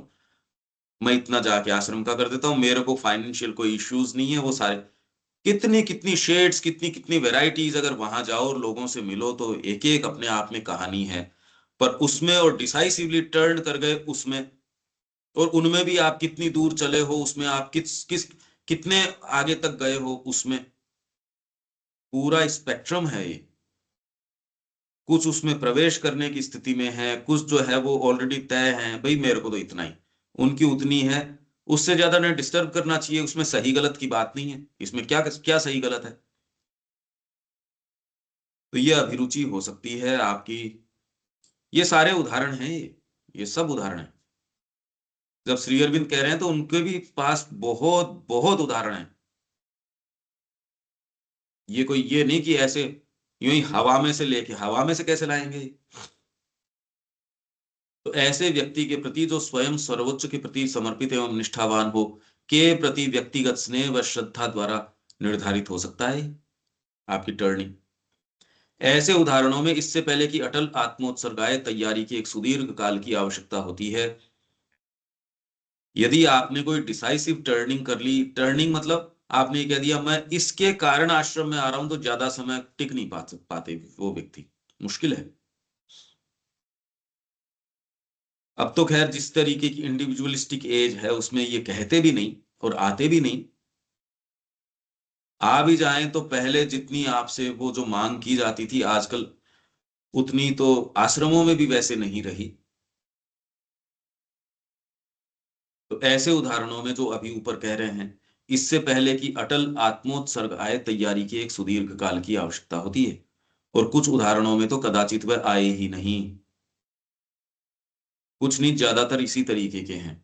मैं इतना जाके आश्रम का कर देता हूँ, मेरे को फाइनेंशियल कोई इश्यूज नहीं है। वो सारे कितनी कितनी शेड्स, कितनी कितनी वेराइटीज, अगर वहां जाओ और लोगों से मिलो तो एक एक अपने आप में कहानी है। पर उसमें और डिसाइसिवली टर्न कर गए उसमें, और उनमें भी आप कितनी दूर चले हो, उसमें आप किस किस कितने आगे तक गए हो, उसमें पूरा स्पेक्ट्रम है ये। कुछ उसमें प्रवेश करने की स्थिति में है, कुछ जो है वो ऑलरेडी तय है, भाई मेरे को तो इतना ही, उनकी उतनी है, उससे ज्यादा नहीं डिस्टर्ब करना चाहिए। उसमें सही गलत की बात नहीं है, इसमें क्या क्या सही गलत है। तो ये अभिरुचि हो सकती है आपकी। ये सारे उदाहरण हैं, ये सब उदाहरण हैं। जब श्री अरविंद कह रहे हैं तो उनके भी पास बहुत बहुत उदाहरण हैं। ये कोई ये नहीं कि ऐसे यूं ही हवा में से लेके, हवा में से कैसे लाएंगे। तो ऐसे व्यक्ति के प्रति जो स्वयं सर्वोच्च के प्रति समर्पित एवं निष्ठावान हो, के प्रति व्यक्तिगत स्नेह व श्रद्धा द्वारा निर्धारित हो सकता है आपकी टर्निंग। ऐसे उदाहरणों में इससे पहले कि अटल आत्मोत्सर्गाय तैयारी की एक सुदीर्घ काल की आवश्यकता होती है। यदि आपने कोई डिसाइसिव टर्निंग कर ली, टर्निंग मतलब आपने कह दिया मैं इसके कारण आश्रम में आ रहा हूं, तो ज्यादा समय टिक नहीं पाते वो व्यक्ति, मुश्किल है। अब तो खैर जिस तरीके की इंडिविजुअलिस्टिक एज है उसमें ये कहते भी नहीं और आते भी नहीं, आ भी जाएं तो पहले जितनी आपसे वो जो मांग की जाती थी, आजकल उतनी तो आश्रमों में भी वैसे नहीं रही। तो ऐसे उदाहरणों में जो अभी ऊपर कह रहे हैं, इससे पहले कि अटल आत्मोत्सर्ग आए, तैयारी की एक सुदीर्घ काल की आवश्यकता होती है, और कुछ उदाहरणों में तो कदाचित वह आए ही नहीं। कुछ नहीं, ज्यादातर इसी तरीके के हैं।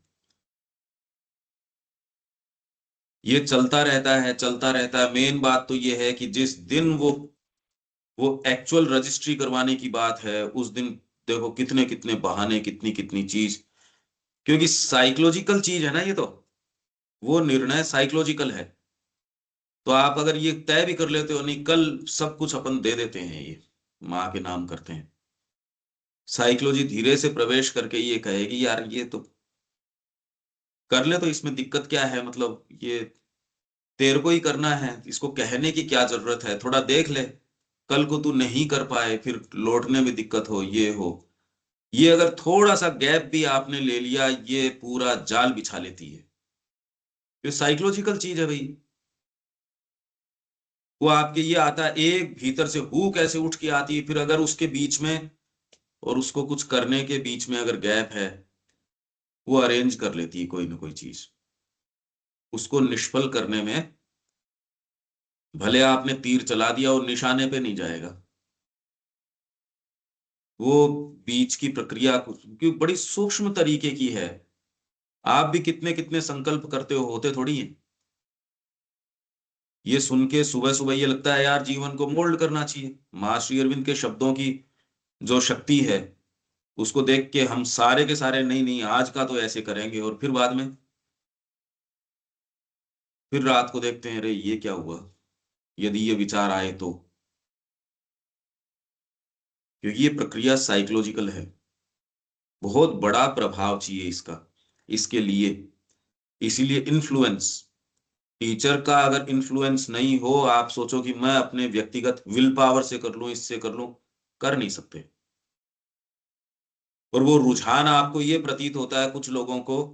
ये चलता रहता है, चलता रहता है। मेन बात तो ये है कि जिस दिन वो एक्चुअल रजिस्ट्री करवाने की बात है, उस दिन देखो कितने कितने बहाने, कितनी कितनी चीज, क्योंकि साइकोलॉजिकल चीज है ना ये तो, वो निर्णय साइकोलॉजिकल है। तो आप अगर ये तय भी कर लेते हो, नहीं कल सब कुछ अपन दे देते हैं, ये माँ के नाम करते हैं, साइकोलॉजी धीरे से प्रवेश करके ये कहेगी यार ये तो कर ले, तो इसमें दिक्कत क्या है, मतलब ये तेरे को ही करना है, इसको कहने की क्या जरूरत है, थोड़ा देख ले, कल को तू नहीं कर पाए, फिर लौटने में दिक्कत हो, ये हो। ये अगर थोड़ा सा गैप भी आपने ले लिया, ये पूरा जाल बिछा लेती है। ये साइकोलॉजिकल चीज है भाई। वो आपके ये आता है, एक भीतर से हु कैसे उठ के आती है, फिर अगर उसके बीच में और उसको कुछ करने के बीच में अगर गैप है, वो अरेंज कर लेती है कोई ना कोई चीज, उसको निष्फल करने में। भले आपने तीर चला दिया और निशाने पे नहीं जाएगा, वो बीच की प्रक्रिया क्योंकि बड़ी सूक्ष्म तरीके की है। आप भी कितने कितने संकल्प करते हो, होते थोड़ी है। ये सुन के सुबह सुबह ये लगता है यार जीवन को मोल्ड करना चाहिए, मां श्री अरविंद के शब्दों की जो शक्ति है, उसको देख के हम सारे के सारे नहीं नहीं आज का तो ऐसे करेंगे, और फिर बाद में फिर रात को देखते हैं अरे ये क्या हुआ, यदि ये विचार आए तो। क्योंकि ये प्रक्रिया साइकोलॉजिकल है, बहुत बड़ा प्रभाव चाहिए इसका, इसके लिए। इसीलिए इन्फ्लुएंस, टीचर का अगर इन्फ्लुएंस नहीं हो, आप सोचो कि मैं अपने व्यक्तिगत विल पावर से कर लूं, इससे कर लूं, कर नहीं सकते। और वो रुझान आपको ये प्रतीत होता है कुछ लोगों को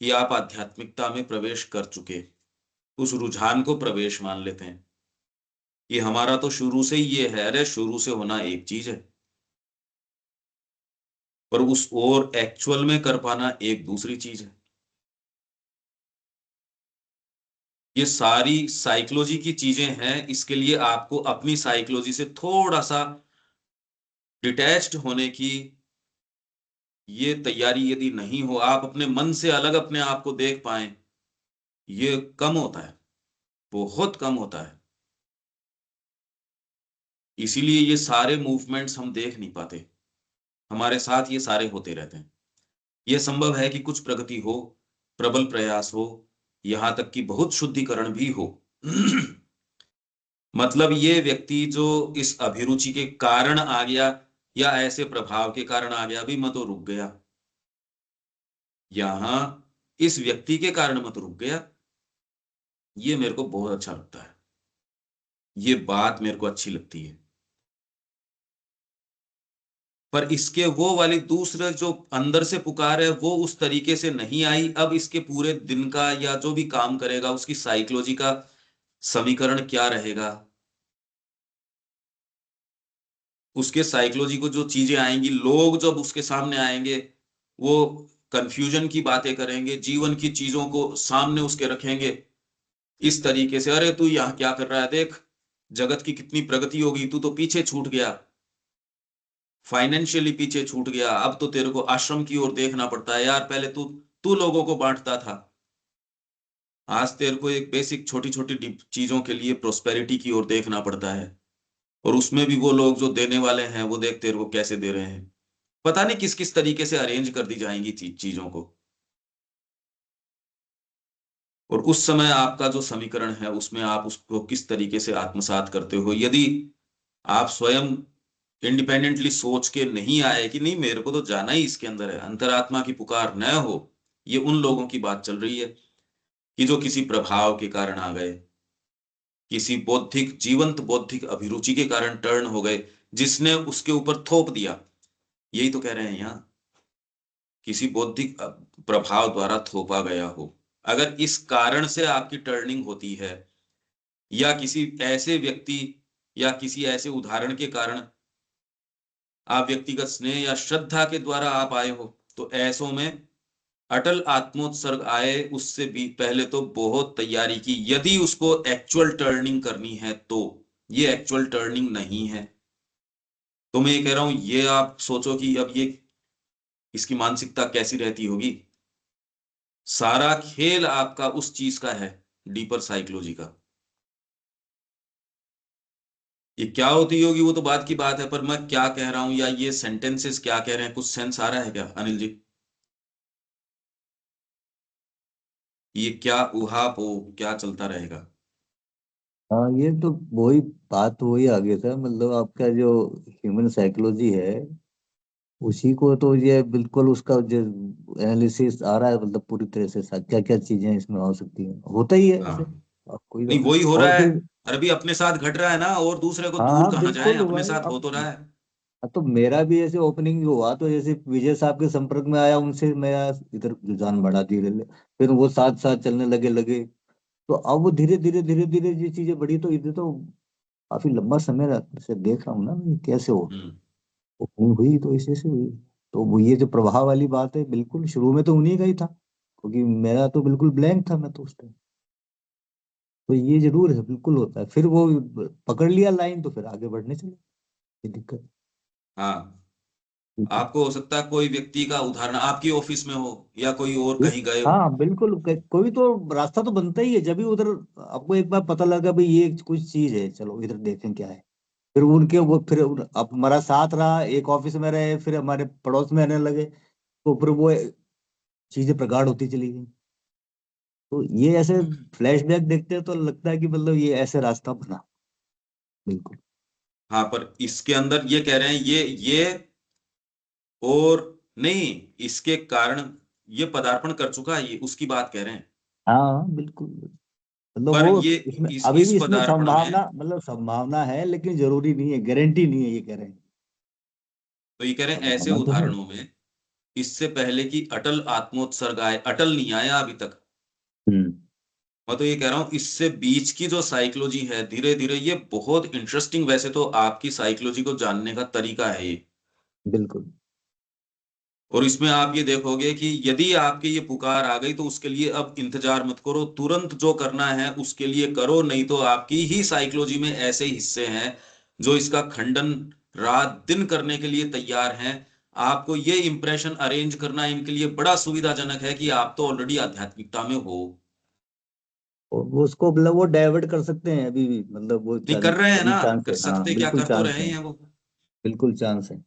कि आप आध्यात्मिकता में प्रवेश कर चुके, उस रुझान को प्रवेश मान लेते हैं कि हमारा तो शुरू से ही ये है। अरे शुरू से होना एक चीज है, पर उस और एक्चुअल में कर पाना एक दूसरी चीज है। ये सारी साइकोलॉजी की चीजें हैं, इसके लिए आपको अपनी साइकोलॉजी से थोड़ा सा डिटैच्ड होने की ये तैयारी यदि नहीं हो, आप अपने मन से अलग अपने आप को देख पाए, ये कम होता है, बहुत कम होता है। इसीलिए ये सारे मूवमेंट्स हम देख नहीं पाते, हमारे साथ ये सारे होते रहते हैं। यह संभव है कि कुछ प्रगति हो, प्रबल प्रयास हो, यहां तक कि बहुत शुद्धिकरण भी हो। मतलब ये व्यक्ति जो इस अभिरुचि के कारण आ गया, या ऐसे प्रभाव के कारण आ गया, अभी मैं तो रुक गया यहां, इस व्यक्ति के कारण मत रुक गया। ये मेरे को बहुत अच्छा लगता है, ये बात मेरे को अच्छी लगती है। पर इसके वो वाली दूसरे जो अंदर से पुकार है, वो उस तरीके से नहीं आई। अब इसके पूरे दिन का या जो भी काम करेगा, उसकी साइकोलॉजी का समीकरण क्या रहेगा, उसके साइकोलॉजी को जो चीजें आएंगी, लोग जब उसके सामने आएंगे, वो कंफ्यूजन की बातें करेंगे, जीवन की चीजों को सामने उसके रखेंगे इस तरीके से, अरे तू यहाँ क्या कर रहा है, देख जगत की कितनी प्रगति होगी, तू तो पीछे छूट गया, फाइनेंशियली पीछे छूट गया, अब तो तेरे को आश्रम की ओर देखना पड़ता है यार, पहले तू तू लोगों को बांटता था, आज तेरे को एक बेसिक छोटी छोटी चीजों के लिए प्रोस्पेरिटी की ओर देखना पड़ता है, और उसमें भी वो लोग जो देने वाले हैं, वो देख तेरे को कैसे दे रहे हैं। पता नहीं किस किस तरीके से अरेंज कर दी जाएंगी चीजों को। और उस समय आपका जो समीकरण है, उसमें आप उसको किस तरीके से आत्मसात करते हो। यदि आप स्वयं इंडिपेंडेंटली सोच के नहीं आए कि नहीं मेरे को तो जाना ही इसके अंदर है, अंतरात्मा की पुकार न हो, ये उन लोगों की बात चल रही है कि जो किसी प्रभाव के कारण आ गए, किसी बौद्धिक जीवंत बौद्धिक अभिरुचि के कारण टर्न हो गए, जिसने उसके ऊपर थोप दिया। यही तो कह रहे हैं यहाँ, किसी बौद्धिक प्रभाव द्वारा थोपा गया हो। अगर इस कारण से आपकी टर्निंग होती है, या किसी ऐसे व्यक्ति या किसी ऐसे उदाहरण के कारण आप व्यक्तिगत स्नेह या श्रद्धा के द्वारा आप आए हो, तो ऐसों में अटल आत्मोत्सर्ग आए उससे भी पहले तो बहुत तैयारी की, यदि उसको एक्चुअल टर्निंग करनी है तो। ये एक्चुअल टर्निंग नहीं है, तो मैं ये कह रहा हूं, ये आप सोचो कि अब ये इसकी मानसिकता कैसी रहती होगी। सारा खेल आपका उस चीज का है, डीपर साइकोलॉजी का। ये क्या होती होगी वो तो बात की बात है, पर मैं क्या कह रहा हूं या ये सेंटेंसेस क्या कह रहे हैं, कुछ सेंस आ रहा है क्या अनिल जी? ये क्या उहापोह क्या चलता रहेगा? हाँ, ये तो वही बात वही आ गया था, मतलब आपका जो ह्यूमन साइकोलॉजी है उसी को तो ये बिल्कुल उसका जो एनालिसिस आ रहा है, मतलब पूरी तरह से क्या क्या चीजें इसमें हो सकती हैं, होता ही है हाँ, ऐसे। अब कोई नहीं वही हो और रहा है। फिर अरे भी अपने साथ घट रहा है ना, और दूसरे को हाँ दूर हाँ कहाँ जाए, बिल्कुल हुआ अपने है। साथ हो अब तो रहा है। तो मेरा भी ऐसे ओपनिंग हुआ तो जैसे विजय साहब के संपर्क में आया, उनसे मेरा इधर रुझान बढ़ा धीरे धीरे, फिर वो साथ साथ चलने लगे। तो अब वो धीरे धीरे ये चीजें बढ़ी, तो इधर तो काफी लंबा समय से देख रहा हूँ ना मैं, कैसे हो हम्म। वो हुई तो इसी से हुई। तो वो ये जो प्रभाव वाली बात है, बिल्कुल शुरू में तो उन्हीं का ही था, क्योंकि मेरा तो बिल्कुल ब्लैंक था मैं तो उस टाइम। तो ये जरूर है, बिल्कुल होता है, फिर वो पकड़ लिया लाइन तो फिर आगे बढ़ने चले, ये दिक्कत। हाँ, आपको हो सकता है कोई व्यक्ति का उदाहरण आपकी ऑफिस में हो या कोई और कहीं गए हो। हाँ बिल्कुल, कोई तो रास्ता तो बनता ही है, जब भी उधर आपको एक बार पता लगा भाई ये कुछ चीज है, चलो इधर देखें क्या है। फिर उनके वो फिर अब हमारा साथ रहा, एक ऑफिस में रहे, फिर हमारे पड़ोस में आने लगे, तो फिर वो चीजें प्रगाढ़ होती चली गई। तो ये ऐसे फ्लैशबैक देखते हैं तो लगता है कि मतलब ये ऐसे रास्ता बना। बिल्कुल। हाँ, पर इसके अंदर ये कह रहे हैं ये और नहीं, इसके कारण ये पदार्पण कर चुका है, ये उसकी बात कह रहे हैं। हाँ बिल्कुल, मतलब पर वो ये इसमें अभी इस भी इसमें पदार्पण में, संभावना, मतलब संभावना है लेकिन जरूरी नहीं है, गारंटी नहीं है, ये कह रहे हैं। तो ये कह रहे हैं ऐसे संभावना तो है। उदाहरणों में इससे पहले कि अटल आत्मोत्सर्ग आए, अटल नहीं आया अभी तक। हम्म। मैं तो ये कह रहा हूं इससे बीच की जो साइकोलॉजी है, धीरे धीरे ये बहुत इंटरेस्टिंग, वैसे तो आपकी साइकोलॉजी को जानने का तरीका है ये। बिल्कुल। और इसमें आप ये देखोगे कि यदि आपकी ये पुकार आ गई तो उसके लिए अब इंतजार मत करो, तुरंत जो करना है उसके लिए करो, नहीं तो आपकी ही साइकोलॉजी में ऐसे हिस्से हैं जो इसका खंडन रात दिन करने के लिए तैयार हैं। आपको ये इंप्रेशन अरेंज करना इनके लिए बड़ा सुविधाजनक है कि आप तो ऑलरेडी आध्यात्मिकता में हो। और वो उसको मतलब वो डाइवर्ट कर सकते हैं अभी भी, मतलब वो नहीं कर रहे हैं अभी ना, चांस कर है, हाँ सकते क्या, बिल्कुल कर तो चांस रहे है। ही हैं वो। बिल्कुल चांस है।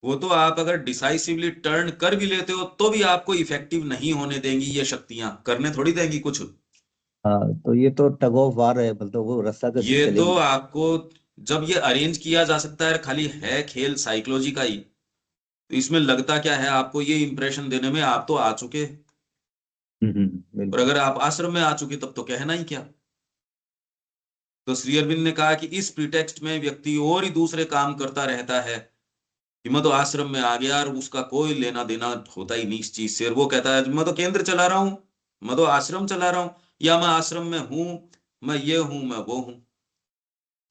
वो तो आप अगर डिसाइसिवली टर्न कर भी लेते हो तो भी आपको इफेक्टिव नहीं होने देंगी, ये शक्तियां करने थोड़ी देंगी कुछ। हाँ, तो ये तो टग ऑफ वार है, मतलब वो रस्सा कसी ये तो चलेगी। आपको, जब ये अरेंज किया जा सकता है, खाली है खेल साइकोलॉजी का ही, तो इसमें लगता क्या है आपको ये इंप्रेशन देने में, आप तो आ चुके। और बिल्कुल। अगर आप आश्रम में आ चुके तब तो कहना ही क्या। तो श्री अरविंद ने कहा कि इस प्रीटेक्स्ट में व्यक्ति और ही दूसरे काम करता रहता है कि मैं तो आश्रम में आ गया और उसका कोई लेना देना होता ही नहीं इस चीज से, और वो कहता है मैं तो केंद्र चला रहा हूं, मैं तो आश्रम चला रहा हूं, या मैं आश्रम में हूं, मैं ये हूं मैं वो हूं।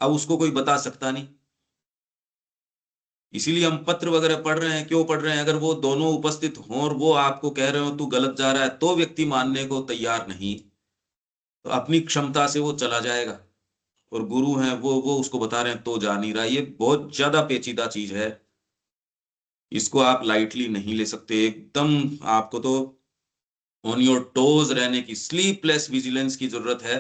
अब उसको कोई बता सकता नहीं। इसीलिए हम पत्र वगैरह पढ़ रहे हैं, क्यों पढ़ रहे हैं? अगर वो दोनों उपस्थित हों और वो आपको कह रहे हो तू गलत जा रहा है, तो व्यक्ति मानने को तैयार नहीं, तो अपनी क्षमता से वो चला जाएगा। और गुरु हैं वो उसको बता रहे हैं तो जा नहीं रहा। ये बहुत ज्यादा पेचीदा चीज है, इसको आप लाइटली नहीं ले सकते एकदम। आपको तो ऑन योर टोज रहने की, स्लीपलेस विजिलेंस की जरूरत है।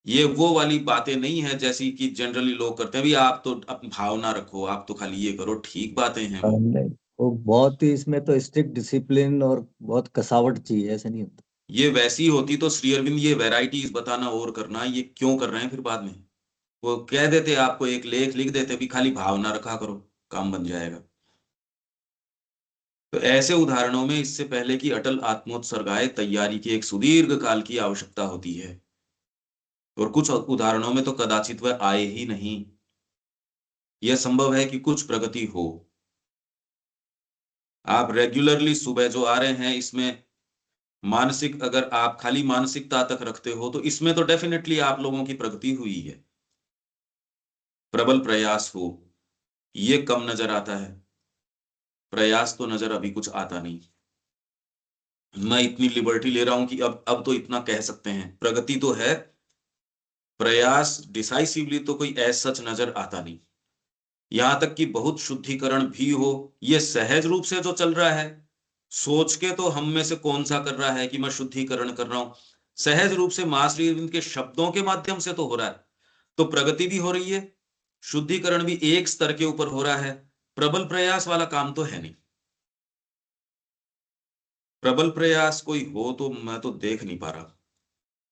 ये वो वाली बातें नहीं है जैसी कि जनरली लोग करते हैं, भी आप तो अपनी भावना रखो, आप तो खाली ये करो, ठीक बातें हैं वो। नहीं, वो बहुत ही इसमें तो स्ट्रिक्ट डिसिप्लिन और बहुत कसावट चाहिए, ऐसा नहीं होता। ये वैसी होती तो श्री अरविंद ये वैरायटीज बताना और करना, ये क्यों कर रहे हैं फिर बाद में? वो कह देते, आपको एक लेख लिख देते भी खाली भावना रखा करो, काम बन जाएगा। तो ऐसे उदाहरणों में इससे पहले कि अटल आत्मोत्सर्ग आए, तैयारी की एक सुदीर्घ काल की आवश्यकता होती है। और कुछ उदाहरणों में तो कदाचित वह आए ही नहीं। यह संभव है कि कुछ प्रगति हो। आप रेगुलरली सुबह जो आ रहे हैं इसमें मानसिक, अगर आप खाली मानसिकता तक रखते हो तो इसमें तो डेफिनेटली आप लोगों की प्रगति हुई है। प्रबल प्रयास हो, ये कम नजर आता है। प्रयास तो नजर अभी कुछ आता नहीं। मैं इतनी लिबर्टी ले रहा हूं कि अब तो इतना कह सकते हैं प्रगति तो है, प्रयास डिसाइसिवली तो कोई ऐसा सच नजर आता नहीं। यहां तक कि बहुत शुद्धिकरण भी हो, ये सहज रूप से जो चल रहा है, सोच के तो हम में से कौन सा कर रहा है कि मैं शुद्धिकरण कर रहा हूं। सहज रूप से मां श्री अरविंद के शब्दों के माध्यम से तो हो रहा है, तो प्रगति भी हो रही है, शुद्धिकरण भी एक स्तर के ऊपर हो रहा है। प्रबल प्रयास वाला काम तो है नहीं। प्रबल प्रयास कोई हो तो मैं तो देख नहीं पा रहा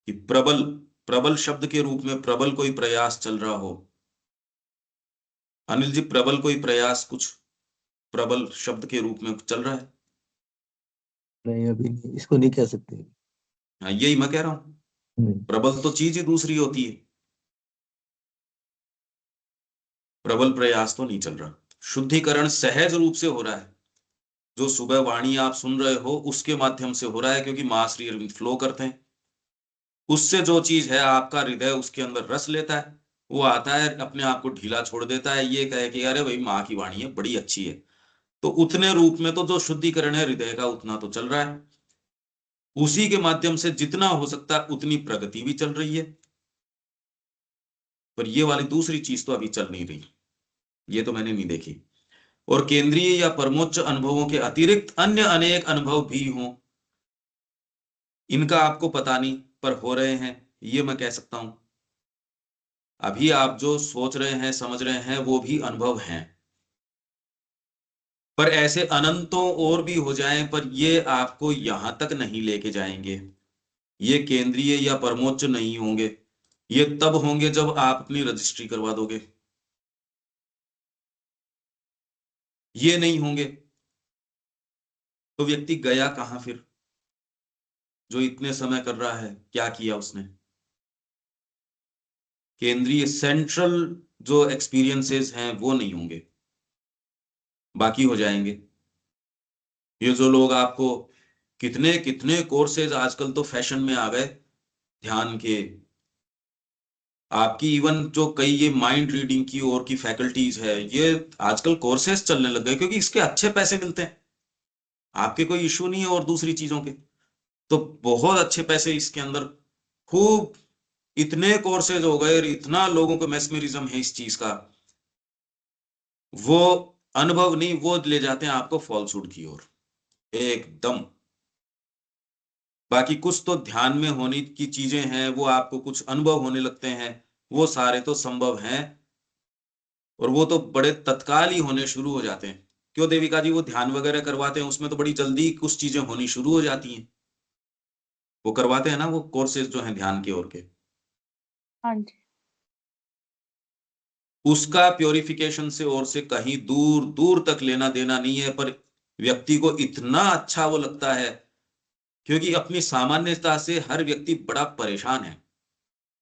कि प्रबल, प्रबल शब्द के रूप में प्रबल कोई प्रयास चल रहा हो। अनिल जी, प्रबल कोई प्रयास कुछ प्रबल शब्द के रूप में चल रहा है? नहीं, अभी नहीं, इसको नहीं कह सकते। हाँ, यही मैं कह रहा हूं, नहीं। प्रबल तो चीज ही दूसरी होती है। प्रबल प्रयास तो नहीं चल रहा, शुद्धिकरण सहज रूप से हो रहा है। जो सुबह वाणी आप सुन रहे हो उसके माध्यम से हो रहा है, क्योंकि मां श्री अरविंद फ्लो करते हैं। उससे जो चीज है आपका हृदय उसके अंदर रस लेता है, वो आता है, अपने आप को ढीला छोड़ देता है, ये कहे कि अरे भाई माँ की वाणी है, बड़ी अच्छी है। तो उतने रूप में तो जो शुद्धिकरण है हृदय का उतना तो चल रहा है। उसी के माध्यम से जितना हो सकता है उतनी प्रगति भी चल रही है। पर ये वाली दूसरी चीज तो अभी चल नहीं रही, ये तो मैंने नहीं देखी। और केंद्रीय या परमोच्च अनुभवों के अतिरिक्त अन्य अनेक अनुभव भी हों, इनका आपको पता नहीं, पर हो रहे हैं, ये मैं कह सकता हूं। अभी आप जो सोच रहे हैं समझ रहे हैं वो भी अनुभव हैं, पर ऐसे अनंतों और भी हो जाएं, पर ये आपको यहां तक नहीं लेके जाएंगे। ये केंद्रीय या परमोच्च नहीं होंगे, ये तब होंगे जब आप अपनी रजिस्ट्री करवा दोगे। ये नहीं होंगे तो व्यक्ति गया कहां फिर? जो इतने समय कर रहा है क्या किया उसने? केंद्रीय सेंट्रल जो एक्सपीरियंसेस हैं वो नहीं होंगे, बाकी हो जाएंगे। ये जो लोग आपको कितने कितने कोर्सेज आजकल तो फैशन में आ गए ध्यान के, आपकी इवन जो कई ये माइंड रीडिंग की और की फैकल्टीज है, ये आजकल कोर्सेज चलने लग गए क्योंकि इसके अच्छे पैसे मिलते हैं। आपके कोई इशू नहीं है और दूसरी चीजों के, तो बहुत अच्छे पैसे इसके अंदर, खूब इतने कोर्सेज हो गए और इतना लोगों को मैस्मरिज्म है इस चीज का, वो अनुभव नहीं, वो ले जाते हैं आपको फॉल्सहुड की ओर एकदम। बाकी कुछ तो ध्यान में होने की चीजें हैं, वो आपको कुछ अनुभव होने लगते हैं, वो सारे तो संभव हैं, और वो तो बड़े तत्काल ही होने शुरू हो जाते हैं। क्यों देविका जी, वो ध्यान वगैरह करवाते हैं उसमें तो बड़ी जल्दी कुछ चीजें होनी शुरू हो जाती हैं। वो करवाते हैं ना वो कोर्सेज जो हैं ध्यान के ओर के, हाँ जी। उसका प्योरिफिकेशन से और से कहीं दूर दूर तक लेना देना नहीं है, पर व्यक्ति को इतना अच्छा वो लगता है, क्योंकि अपनी सामान्यता से हर व्यक्ति बड़ा परेशान है,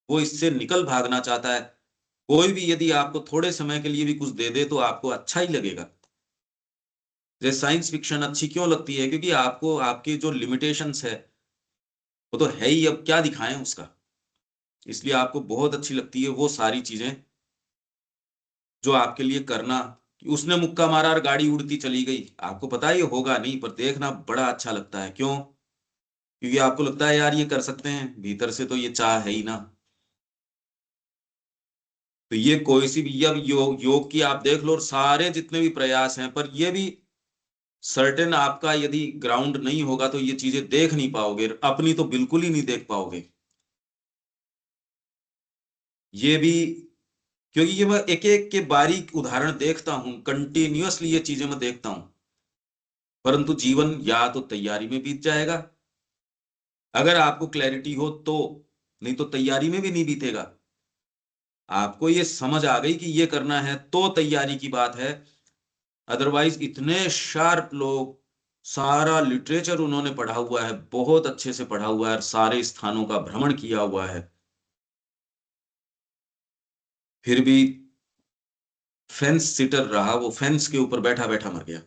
वो इससे निकल भागना चाहता है। कोई भी यदि आपको थोड़े समय के लिए भी कुछ दे दे तो आपको अच्छा ही लगेगा। जैसे साइंस फिक्शन अच्छी क्यों लगती है? क्योंकि आपको आपकी जो लिमिटेशंस है वो तो है ही, अब क्या दिखाएं उसका, इसलिए आपको बहुत अच्छी लगती है वो सारी चीजें जो आपके लिए करना। कि उसने मुक्का मारा और गाड़ी उड़ती चली गई, आपको पता है ये होगा नहीं, पर देखना बड़ा अच्छा लगता है। क्यों? क्योंकि आपको लगता है यार ये कर सकते हैं, भीतर से तो ये चाह है ही ना। तो ये कोई सी भी, अब योग की आप देख लो और सारे जितने भी प्रयास हैं, पर ये भी सर्टेन आपका यदि ग्राउंड नहीं होगा तो ये चीजें देख नहीं पाओगे, अपनी तो बिल्कुल ही नहीं देख पाओगे। ये भी, क्योंकि ये मैं एक एक के बारीक उदाहरण देखता हूं, कंटिन्यूअसली ये चीजें मैं देखता हूं, परंतु जीवन या तो तैयारी में बीत जाएगा अगर आपको क्लैरिटी हो तो, नहीं तो तैयारी में भी नहीं बीतेगा। आपको ये समझ आ गई कि ये करना है तो तैयारी की बात है, अदरवाइज इतने शार्प लोग, सारा लिटरेचर उन्होंने पढ़ा हुआ है, बहुत अच्छे से पढ़ा हुआ है, सारे स्थानों का भ्रमण किया हुआ है, फिर भी फेंस सिटर रहा, वो फेंस के ऊपर बैठा बैठा मर गया।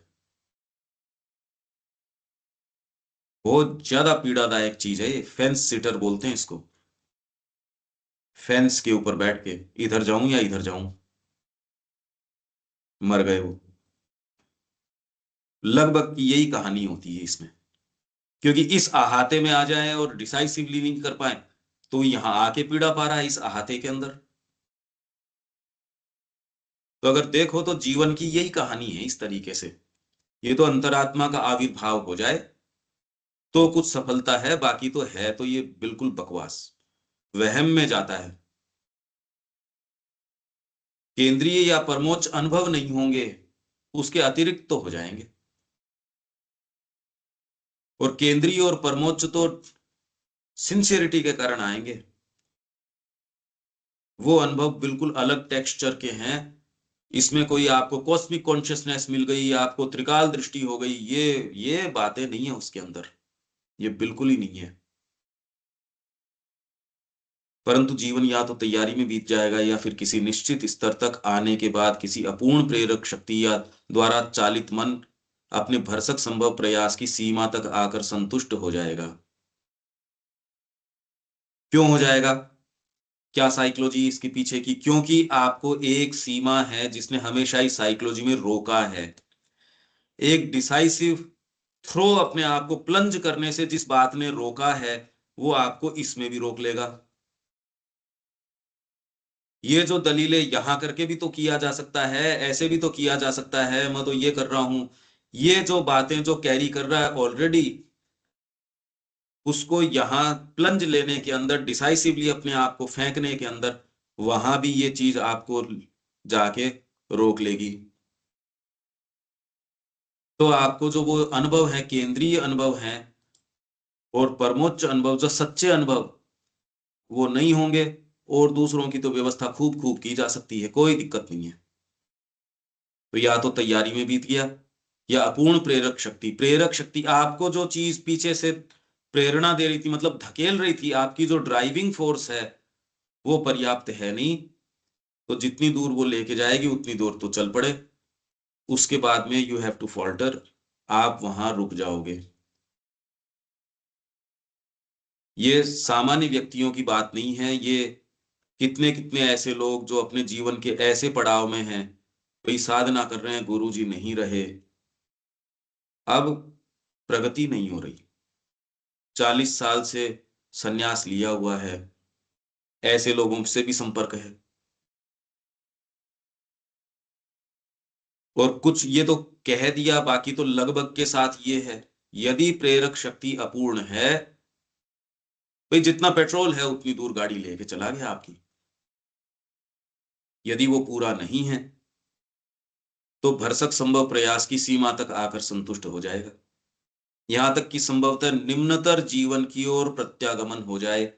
बहुत ज्यादा पीड़ादायक चीज है ये। फेंस सिटर बोलते हैं इसको। फेंस के ऊपर बैठ के इधर जाऊं या इधर जाऊं, मर गए वो। लगभग की यही कहानी होती है इसमें। क्योंकि इस अहाते में आ जाए और डिसाइसिवली नहीं कर पाए, तो यहां आके पीड़ा पा रहा है इस अहाते के अंदर। तो अगर देखो तो जीवन की यही कहानी है इस तरीके से। ये तो अंतरात्मा का आविर्भाव हो जाए तो कुछ सफलता है, बाकी तो है तो ये बिल्कुल बकवास, वहम में जाता है। केंद्रीय या परमोच्च अनुभव नहीं होंगे, उसके अतिरिक्त तो हो जाएंगे। और केंद्रीय और परमोच्च तो सिंसियरिटी के कारण आएंगे। वो अनुभव बिल्कुल अलग टेक्सचर के हैं। इसमें कोई आपको कॉस्मिक कॉन्शियसनेस मिल गई, आपको त्रिकाल दृष्टि हो गई, ये बातें नहीं है उसके अंदर। ये बिल्कुल ही नहीं है। परंतु जीवन या तो तैयारी में बीत जाएगा, या फिर किसी निश्चित स्तर तक आने के बाद किसी अपूर्ण प्रेरक शक्ति या द्वारा चालित मन अपने भरसक संभव प्रयास की सीमा तक आकर संतुष्ट हो जाएगा। क्यों हो जाएगा? क्या साइकोलॉजी इसके पीछे की? क्योंकि आपको एक सीमा है जिसने हमेशा ही साइकोलॉजी में रोका है। एक डिसाइसिव थ्रो अपने आप को प्लंज करने से जिस बात ने रोका है, वो आपको इसमें भी रोक लेगा। ये जो दलीलें यहां करके भी तो किया जा सकता है, ऐसे भी तो किया जा सकता है, मैं तो ये कर रहा हूं, ये जो बातें जो कैरी कर रहा है ऑलरेडी, उसको यहां प्लंज लेने के अंदर, डिसाइसिवली अपने आप को फेंकने के अंदर, वहां भी ये चीज आपको जाके रोक लेगी। तो आपको जो वो अनुभव है, केंद्रीय अनुभव है और परमोच्च अनुभव, जो सच्चे अनुभव, वो नहीं होंगे। और दूसरों की तो व्यवस्था खूब खूब की जा सकती है, कोई दिक्कत नहीं है। तो या तो तैयारी में बीत गया, या अपूर्ण प्रेरक शक्ति। प्रेरक शक्ति आपको जो चीज पीछे से प्रेरणा दे रही थी, मतलब धकेल रही थी, आपकी जो ड्राइविंग फोर्स है, वो पर्याप्त है नहीं। तो जितनी दूर वो लेके जाएगी उतनी दूर तो चल पड़े। उसके बाद में यू हैव टू फॉल्टर, आप वहां रुक जाओगे। ये सामान्य व्यक्तियों की बात नहीं है। ये कितने कितने ऐसे लोग जो अपने जीवन के ऐसे पड़ाव में हैं, कोई साधना कर रहे हैं, गुरुजी नहीं रहे, अब प्रगति नहीं हो रही, 40 साल से संन्यास लिया हुआ है, ऐसे लोगों से भी संपर्क है। और कुछ ये तो कह दिया, बाकी तो लगभग के साथ ये है, यदि प्रेरक शक्ति अपूर्ण है, भाई जितना पेट्रोल है उतनी दूर गाड़ी लेके चला गया आपकी। यदि वो पूरा नहीं है तो भरसक संभव प्रयास की सीमा तक आकर संतुष्ट हो जाएगा, यहां तक कि संभवतः निम्नतर जीवन की ओर प्रत्यागमन हो जाए,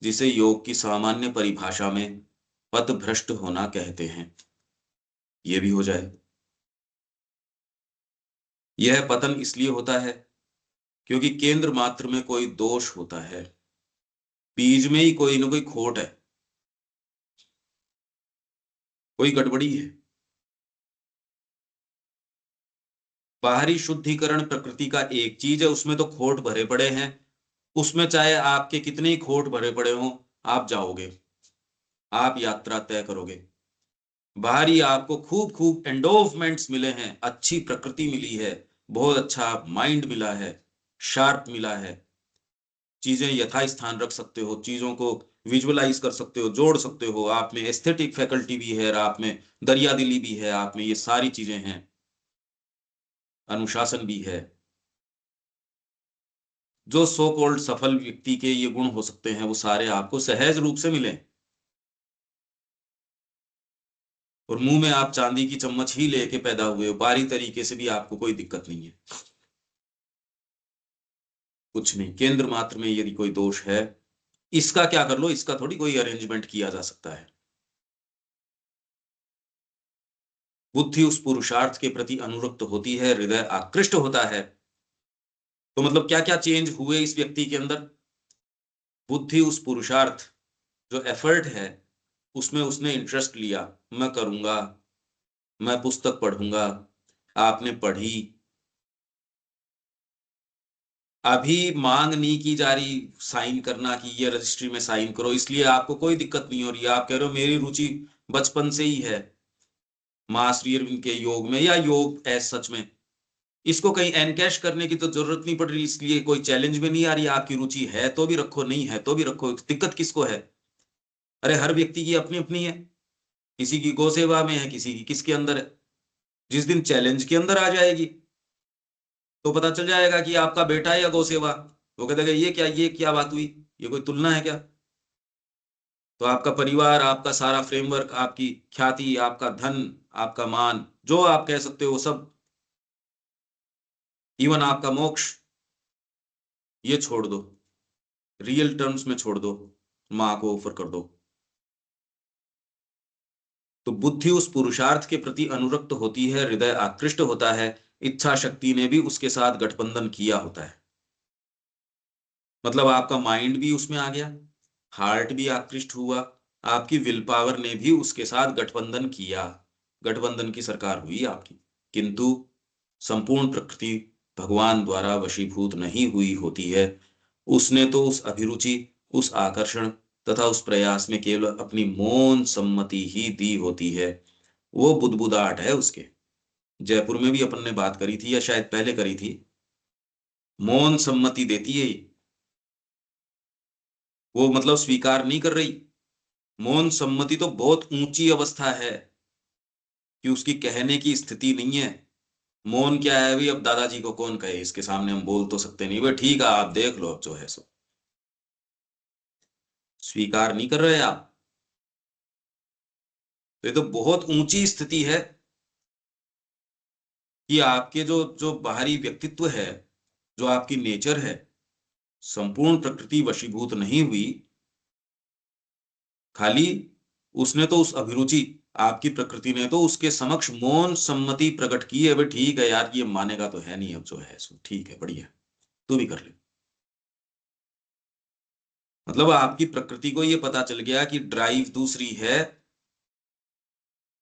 जिसे योग की सामान्य परिभाषा में पथभ्रष्ट होना कहते हैं। यह भी हो जाए। यह पतन इसलिए होता है क्योंकि केंद्र मात्र में कोई दोष होता है, बीज में ही कोई ना कोई खोट है, कोई गड़बड़ी है। बाहरी शुद्धिकरण प्रकृति का एक चीज है, उसमें तो खोट भरे पड़े हैं। उसमें चाहे आपके कितने ही खोट भरे पड़े हों, आप जाओगे, आप यात्रा तय करोगे। बाहरी आपको खूब खूब एंडोवमेंट्स मिले हैं, अच्छी प्रकृति मिली है, बहुत अच्छा माइंड मिला है, शार्प मिला है, चीजें यथा स्थान रख सकते हो, चीजों को विजुअलाइज कर सकते हो, जोड़ सकते हो, आप में एस्थेटिक फैकल्टी भी है, आप में दरिया दिली भी है, आप में ये सारी चीजें हैं, अनुशासन भी है। जो सो कॉल्ड सफल व्यक्ति के ये गुण हो सकते हैं, वो सारे आपको सहज रूप से मिले। और मुंह में आप चांदी की चम्मच ही लेके पैदा हुए हो, बारी तरीके से भी आपको कोई दिक्कत नहीं है, कुछ नहीं। केंद्र मात्र में यदि कोई दोष है, इसका क्या कर लो, इसका थोड़ी कोई अरेंजमेंट किया जा सकता है। बुद्धि उस पुरुषार्थ के प्रति अनुरक्त होती है, हृदय आकृष्ट होता है। तो मतलब क्या क्या चेंज हुए इस व्यक्ति के अंदर? बुद्धि उस पुरुषार्थ, जो एफर्ट है, उसमें उसने इंटरेस्ट लिया, मैं करूंगा, मैं पुस्तक पढ़ूंगा, आपने पढ़ी, अभी मांग नहीं की जा रही साइन करना कि ये रजिस्ट्री में साइन करो, इसलिए आपको कोई दिक्कत नहीं हो रही है। आप कह रहे हो मेरी रुचि बचपन से ही है मां श्री अरविंद के योग में या योग एज सच में, इसको कहीं एनकैश करने की तो जरूरत नहीं पड़ रही, इसलिए कोई चैलेंज में नहीं आ रही। आपकी रुचि है तो भी रखो, नहीं है तो भी रखो, दिक्कत किसको है? अरे हर व्यक्ति की अपनी अपनी है, किसी की गौ सेवा में है, किसी की किसके अंदर है। जिस दिन चैलेंज के अंदर आ जाएगी तो पता चल जाएगा कि आपका बेटा है या गौ सेवा। वो कहता है ये क्या बात हुई, ये कोई तुलना है क्या? तो आपका परिवार, आपका सारा फ्रेमवर्क, आपकी ख्याति, आपका धन, आपका मान, जो आप कह सकते हो वो सब, इवन आपका मोक्ष, ये छोड़ दो, रियल टर्म्स में छोड़ दो, मां को ऑफर कर दो। तो बुद्धि उस पुरुषार्थ के प्रति अनुरक्त होती है, हृदय आकृष्ट होता है, इच्छा शक्ति ने भी उसके साथ गठबंधन किया होता है। मतलब आपका माइंड भी उसमें आ गया, हार्ट भी आकृष्ट हुआ, आपकी विल पावर ने भी उसके साथ गठबंधन किया, गठबंधन की सरकार हुई आपकी। किंतु संपूर्ण प्रकृति भगवान द्वारा वशीभूत नहीं हुई होती है। उसने तो उस अभिरुचि, उस आकर्षण तथा उस प्रयास में केवल अपनी मौन सम्मति ही दी होती है। वो बुदबुदाहट है उसके। जयपुर में भी अपन ने बात करी थी, या शायद पहले करी थी, मौन सम्मति देती है वो, मतलब स्वीकार नहीं कर रही। मौन सम्मति तो बहुत ऊंची अवस्था है कि उसकी कहने की स्थिति नहीं है। मौन क्या है भाई, अब दादाजी को कौन कहे, इसके सामने हम बोल तो सकते नहीं, भाई ठीक है आप देख लो, अब जो है सो। स्वीकार नहीं कर रहे आप, तो ये तो बहुत ऊंची स्थिति है कि आपके जो जो बाहरी व्यक्तित्व है, जो आपकी नेचर है, संपूर्ण प्रकृति वशीभूत नहीं हुई, खाली उसने तो उस अभिरुचि, आपकी प्रकृति ने तो उसके समक्ष मौन सम्मति प्रकट की है, भाई ठीक है यार ये मानेगा तो है नहीं, अब जो है सो ठीक है, बढ़िया, तू भी कर ले। मतलब आपकी प्रकृति को ये पता चल गया कि ड्राइव दूसरी है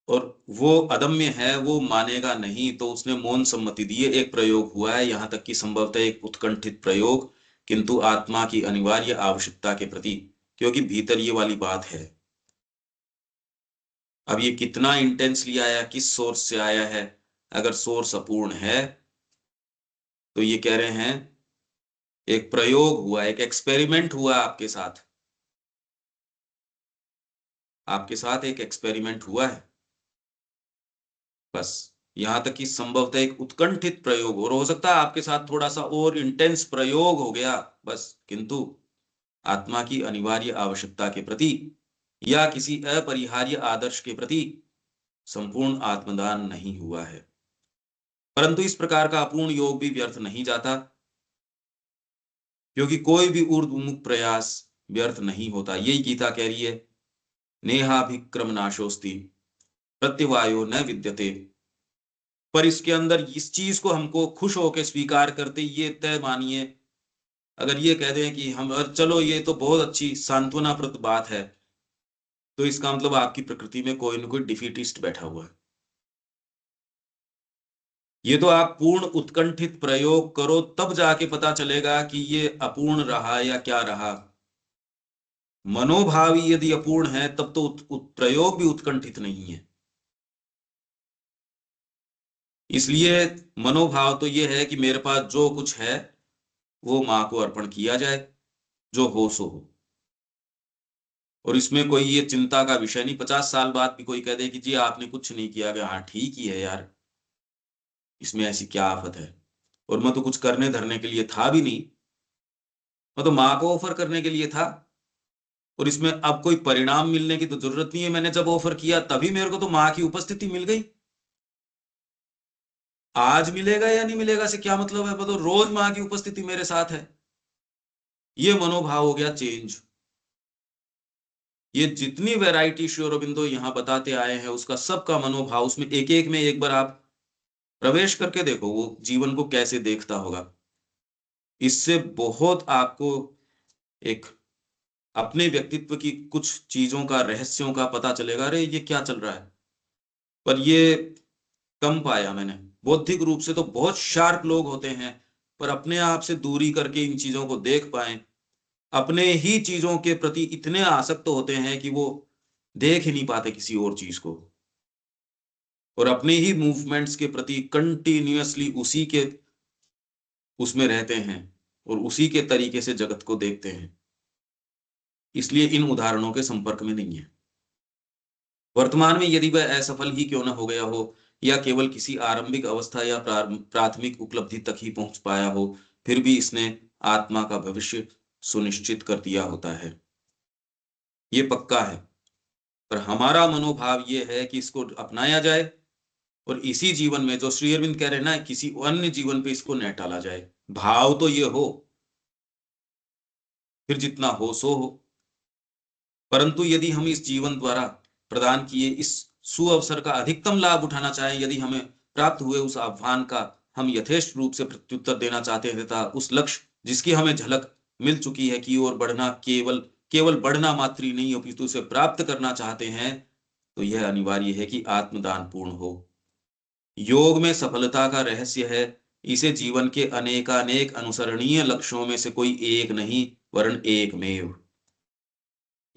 और वो अदम्य है, वो मानेगा नहीं, तो उसने मौन सम्मति दी है। एक प्रयोग हुआ है, यहां तक कि संभवतः एक उत्कंठित प्रयोग, किंतु आत्मा की अनिवार्य आवश्यकता के प्रति, क्योंकि भीतर ये वाली बात है। अब ये कितना इंटेंसली आया, किस सोर्स से आया है? अगर सोर्स अपूर्ण है तो ये कह रहे हैं एक प्रयोग हुआ, एक एक्सपेरिमेंट हुआ आपके साथ, आपके साथ एक एक्सपेरिमेंट हुआ है बस। यहां तक कि संभवतः एक उत्कंठित प्रयोग, और हो सकता है आपके साथ थोड़ा सा और इंटेंस प्रयोग हो गया बस, किंतु आत्मा की अनिवार्य आवश्यकता के प्रति या किसी अपरिहार्य आदर्श के प्रति संपूर्ण आत्मदान नहीं हुआ है। परंतु इस प्रकार का अपूर्ण योग भी व्यर्थ नहीं जाता, क्योंकि कोई भी ऊर्ध्वमुख प्रयास व्यर्थ नहीं होता। यही गीता कह रही है, नेहाभिक्रम नाशोस्ति प्रत्यवायो न विद्यते। पर इसके अंदर इस चीज को हमको खुश होकर स्वीकार करते, ये तय मानिए, अगर ये कह दें कि हम चलो ये तो बहुत अच्छी सांत्वनाप्रद बात है, तो इसका मतलब आपकी प्रकृति में कोई ना कोई डिफीटिस्ट बैठा हुआ है। ये तो आप पूर्ण उत्कंठित प्रयोग करो तब जाके पता चलेगा कि ये अपूर्ण रहा या क्या रहा। मनोभाव ही यदि अपूर्ण है तब तो प्रयोग भी उत्कंठित नहीं है। इसलिए मनोभाव तो ये है कि मेरे पास जो कुछ है वो मां को अर्पण किया जाए, जो हो सो हो। और इसमें कोई ये चिंता का विषय नहीं, 50 साल बाद भी कोई कह दे कि जी आपने कुछ नहीं किया, कि हाँ ठीक ही है यार, इसमें ऐसी क्या आफत है। और मैं तो कुछ करने धरने के लिए था भी नहीं, मैं तो माँ को ऑफर करने के लिए था, और इसमें अब कोई परिणाम मिलने की तो जरूरत नहीं है। मैंने जब ऑफर किया तभी मेरे को तो माँ की उपस्थिति मिल गई, आज मिलेगा या नहीं मिलेगा से क्या मतलब है, तो रोज माँ की उपस्थिति मेरे साथ है। ये मनोभाव हो गया चेंज। ये जितनी वैरायटी श्री अरबिंदो यहाँ बताते आए हैं उसका सबका मनोभाव, उसमें एक एक में एक बार आप प्रवेश करके देखो वो जीवन को कैसे देखता होगा। इससे बहुत आपको एक अपने व्यक्तित्व की कुछ चीजों का, रहस्यों का पता चलेगा। अरे ये क्या चल रहा है। पर ये कम पाया मैंने। बौद्धिक रूप से तो बहुत शार्प लोग होते हैं, पर अपने आप से दूरी करके इन चीजों को देख पाए। अपने ही चीजों के प्रति इतने आसक्त होते हैं कि वो देख ही नहीं पाते किसी और चीज को, और अपने ही मूवमेंट्स के प्रति कंटिन्यूअसली उसी के उसमें रहते हैं और उसी के तरीके से जगत को देखते हैं। इसलिए इन उदाहरणों के संपर्क में नहीं है। वर्तमान में यदि वह असफल ही क्यों न हो गया हो, या केवल किसी आरंभिक अवस्था या प्राथमिक उपलब्धि तक ही पहुंच पाया हो, फिर भी इसने आत्मा का भविष्य सुनिश्चित कर दिया होता है। ये पक्का है। पर हमारा मनोभाव ये है कि इसको अपनाया जाए और इसी जीवन में, जो श्री अरविंद कह रहे हैं ना, किसी अन्य जीवन पे इसको न टाला जाए। भाव तो ये हो, फिर जितना हो सो हो। परंतु यदि हम इस जीवन द्वारा प्रदान किए इस सुअवसर का अधिकतम लाभ उठाना चाहें, यदि हमें प्राप्त हुए उस आह्वान का हम यथेष्ट रूप से प्रत्युत्तर देना चाहते हैं, तथा उस लक्ष्य जिसकी हमें झलक मिल चुकी है की ओर बढ़ना, केवल बढ़ना मात्र ही नहीं अपितु उसे प्राप्त करना चाहते हैं, तो यह अनिवार्य है कि आत्मदान पूर्ण हो। योग में सफलता का रहस्य है, इसे जीवन के अनेकानेक अनुसरणीय लक्ष्यों में से कोई एक नहीं, वरन एकमेव।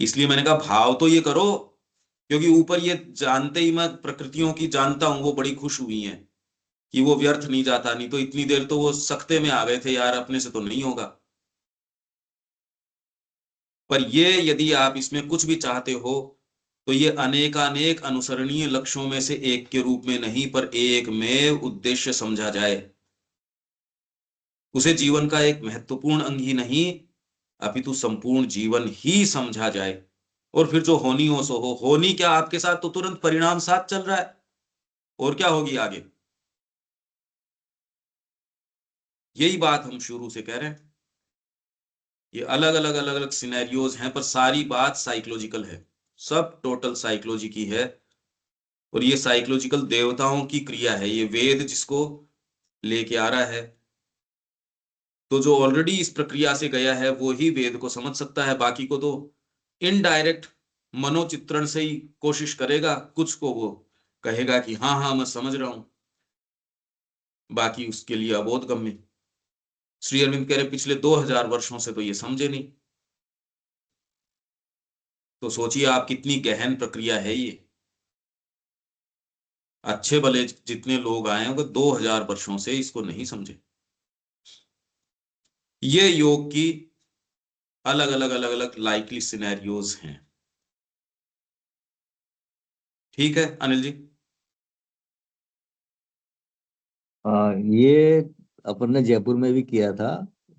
इसलिए मैंने कहा भाव तो ये करो, क्योंकि ऊपर ये जानते ही मैं प्रकृतियों की जानता हूं, वो बड़ी खुश हुई हैं कि वो व्यर्थ नहीं जाता, नहीं तो इतनी देर तो वो सख्ते में आ गए थे यार, अपने से तो नहीं होगा। पर ये यदि आप इसमें कुछ भी चाहते हो, तो ये अनेकानेक अनुसरणीय लक्ष्यों में से एक के रूप में नहीं, पर एक में उद्देश्य समझा जाए। उसे जीवन का एक महत्वपूर्ण अंग ही नहीं, अपितु संपूर्ण जीवन ही समझा जाए। और फिर जो होनी हो सो हो। होनी क्या, आपके साथ तो तुरंत परिणाम साथ चल रहा है, और क्या होगी आगे। यही बात हम शुरू से कह रहे हैं। ये अलग अलग सिनेरियोज हैं, पर सारी बात साइकोलॉजिकल है, सब टोटल साइकोलॉजी की है। और ये साइकोलॉजिकल देवताओं की क्रिया है, ये वेद जिसको लेके आ रहा है। तो जो ऑलरेडी इस प्रक्रिया से गया है वो ही वेद को समझ सकता है, बाकी को तो इनडायरेक्ट मनोचित्रण से ही कोशिश करेगा, कुछ को वो कहेगा कि हाँ हाँ मैं समझ रहा हूं, बाकी उसके लिए अबोध गम्य। श्री अरविंद कह रहे पिछले 2000 वर्षों से तो ये समझे नहीं। तो सोचिए आप कितनी गहन प्रक्रिया है ये। अच्छे भले जितने लोग आए हैं वो 2000 वर्षों से इसको नहीं समझे। ये योग की अलग अलग लाइकली सिनेरियोज हैं। ठीक है अनिल जी। ये अपन ने जयपुर में भी किया था।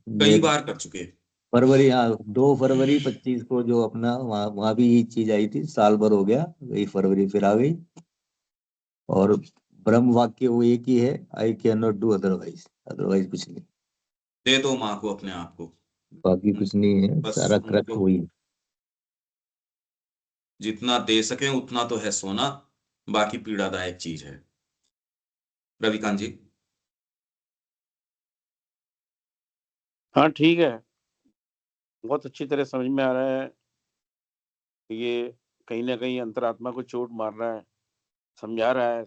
कई बार कर चुके हैं। फरवरी, हाँ 2 फरवरी 25 को जो अपना वहाँ भी ये चीज आई थी। साल भर हो गया, वही फरवरी फिर आ गई। और ब्रह्म वाक्य वो एक ही है, I can not do otherwise, otherwise कुछ नहीं। दे दो माँ को अपने आप को, बाकी कुछ नहीं है, बस सारा क्रक्स उनको वही है। जितना दे सके उतना तो है सोना, बाकी पीड़ादायक चीज है। रविकांत जी। हाँ ठीक है, बहुत अच्छी तरह समझ में आ रहा है। ये कहीं ना कहीं अंतरात्मा को चोट मार रहा है, समझा रहा है,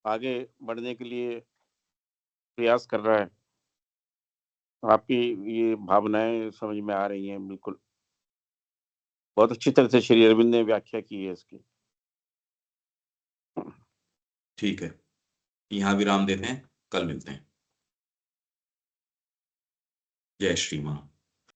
आगे बढ़ने के लिए प्रयास कर रहा है। आपकी ये भावनाएं समझ में आ रही हैं बिल्कुल। बहुत अच्छी तरह से श्री अरविंद ने व्याख्या की है इसकी। ठीक है, यहाँ विराम देते हैं, कल मिलते हैं। जय श्री मां।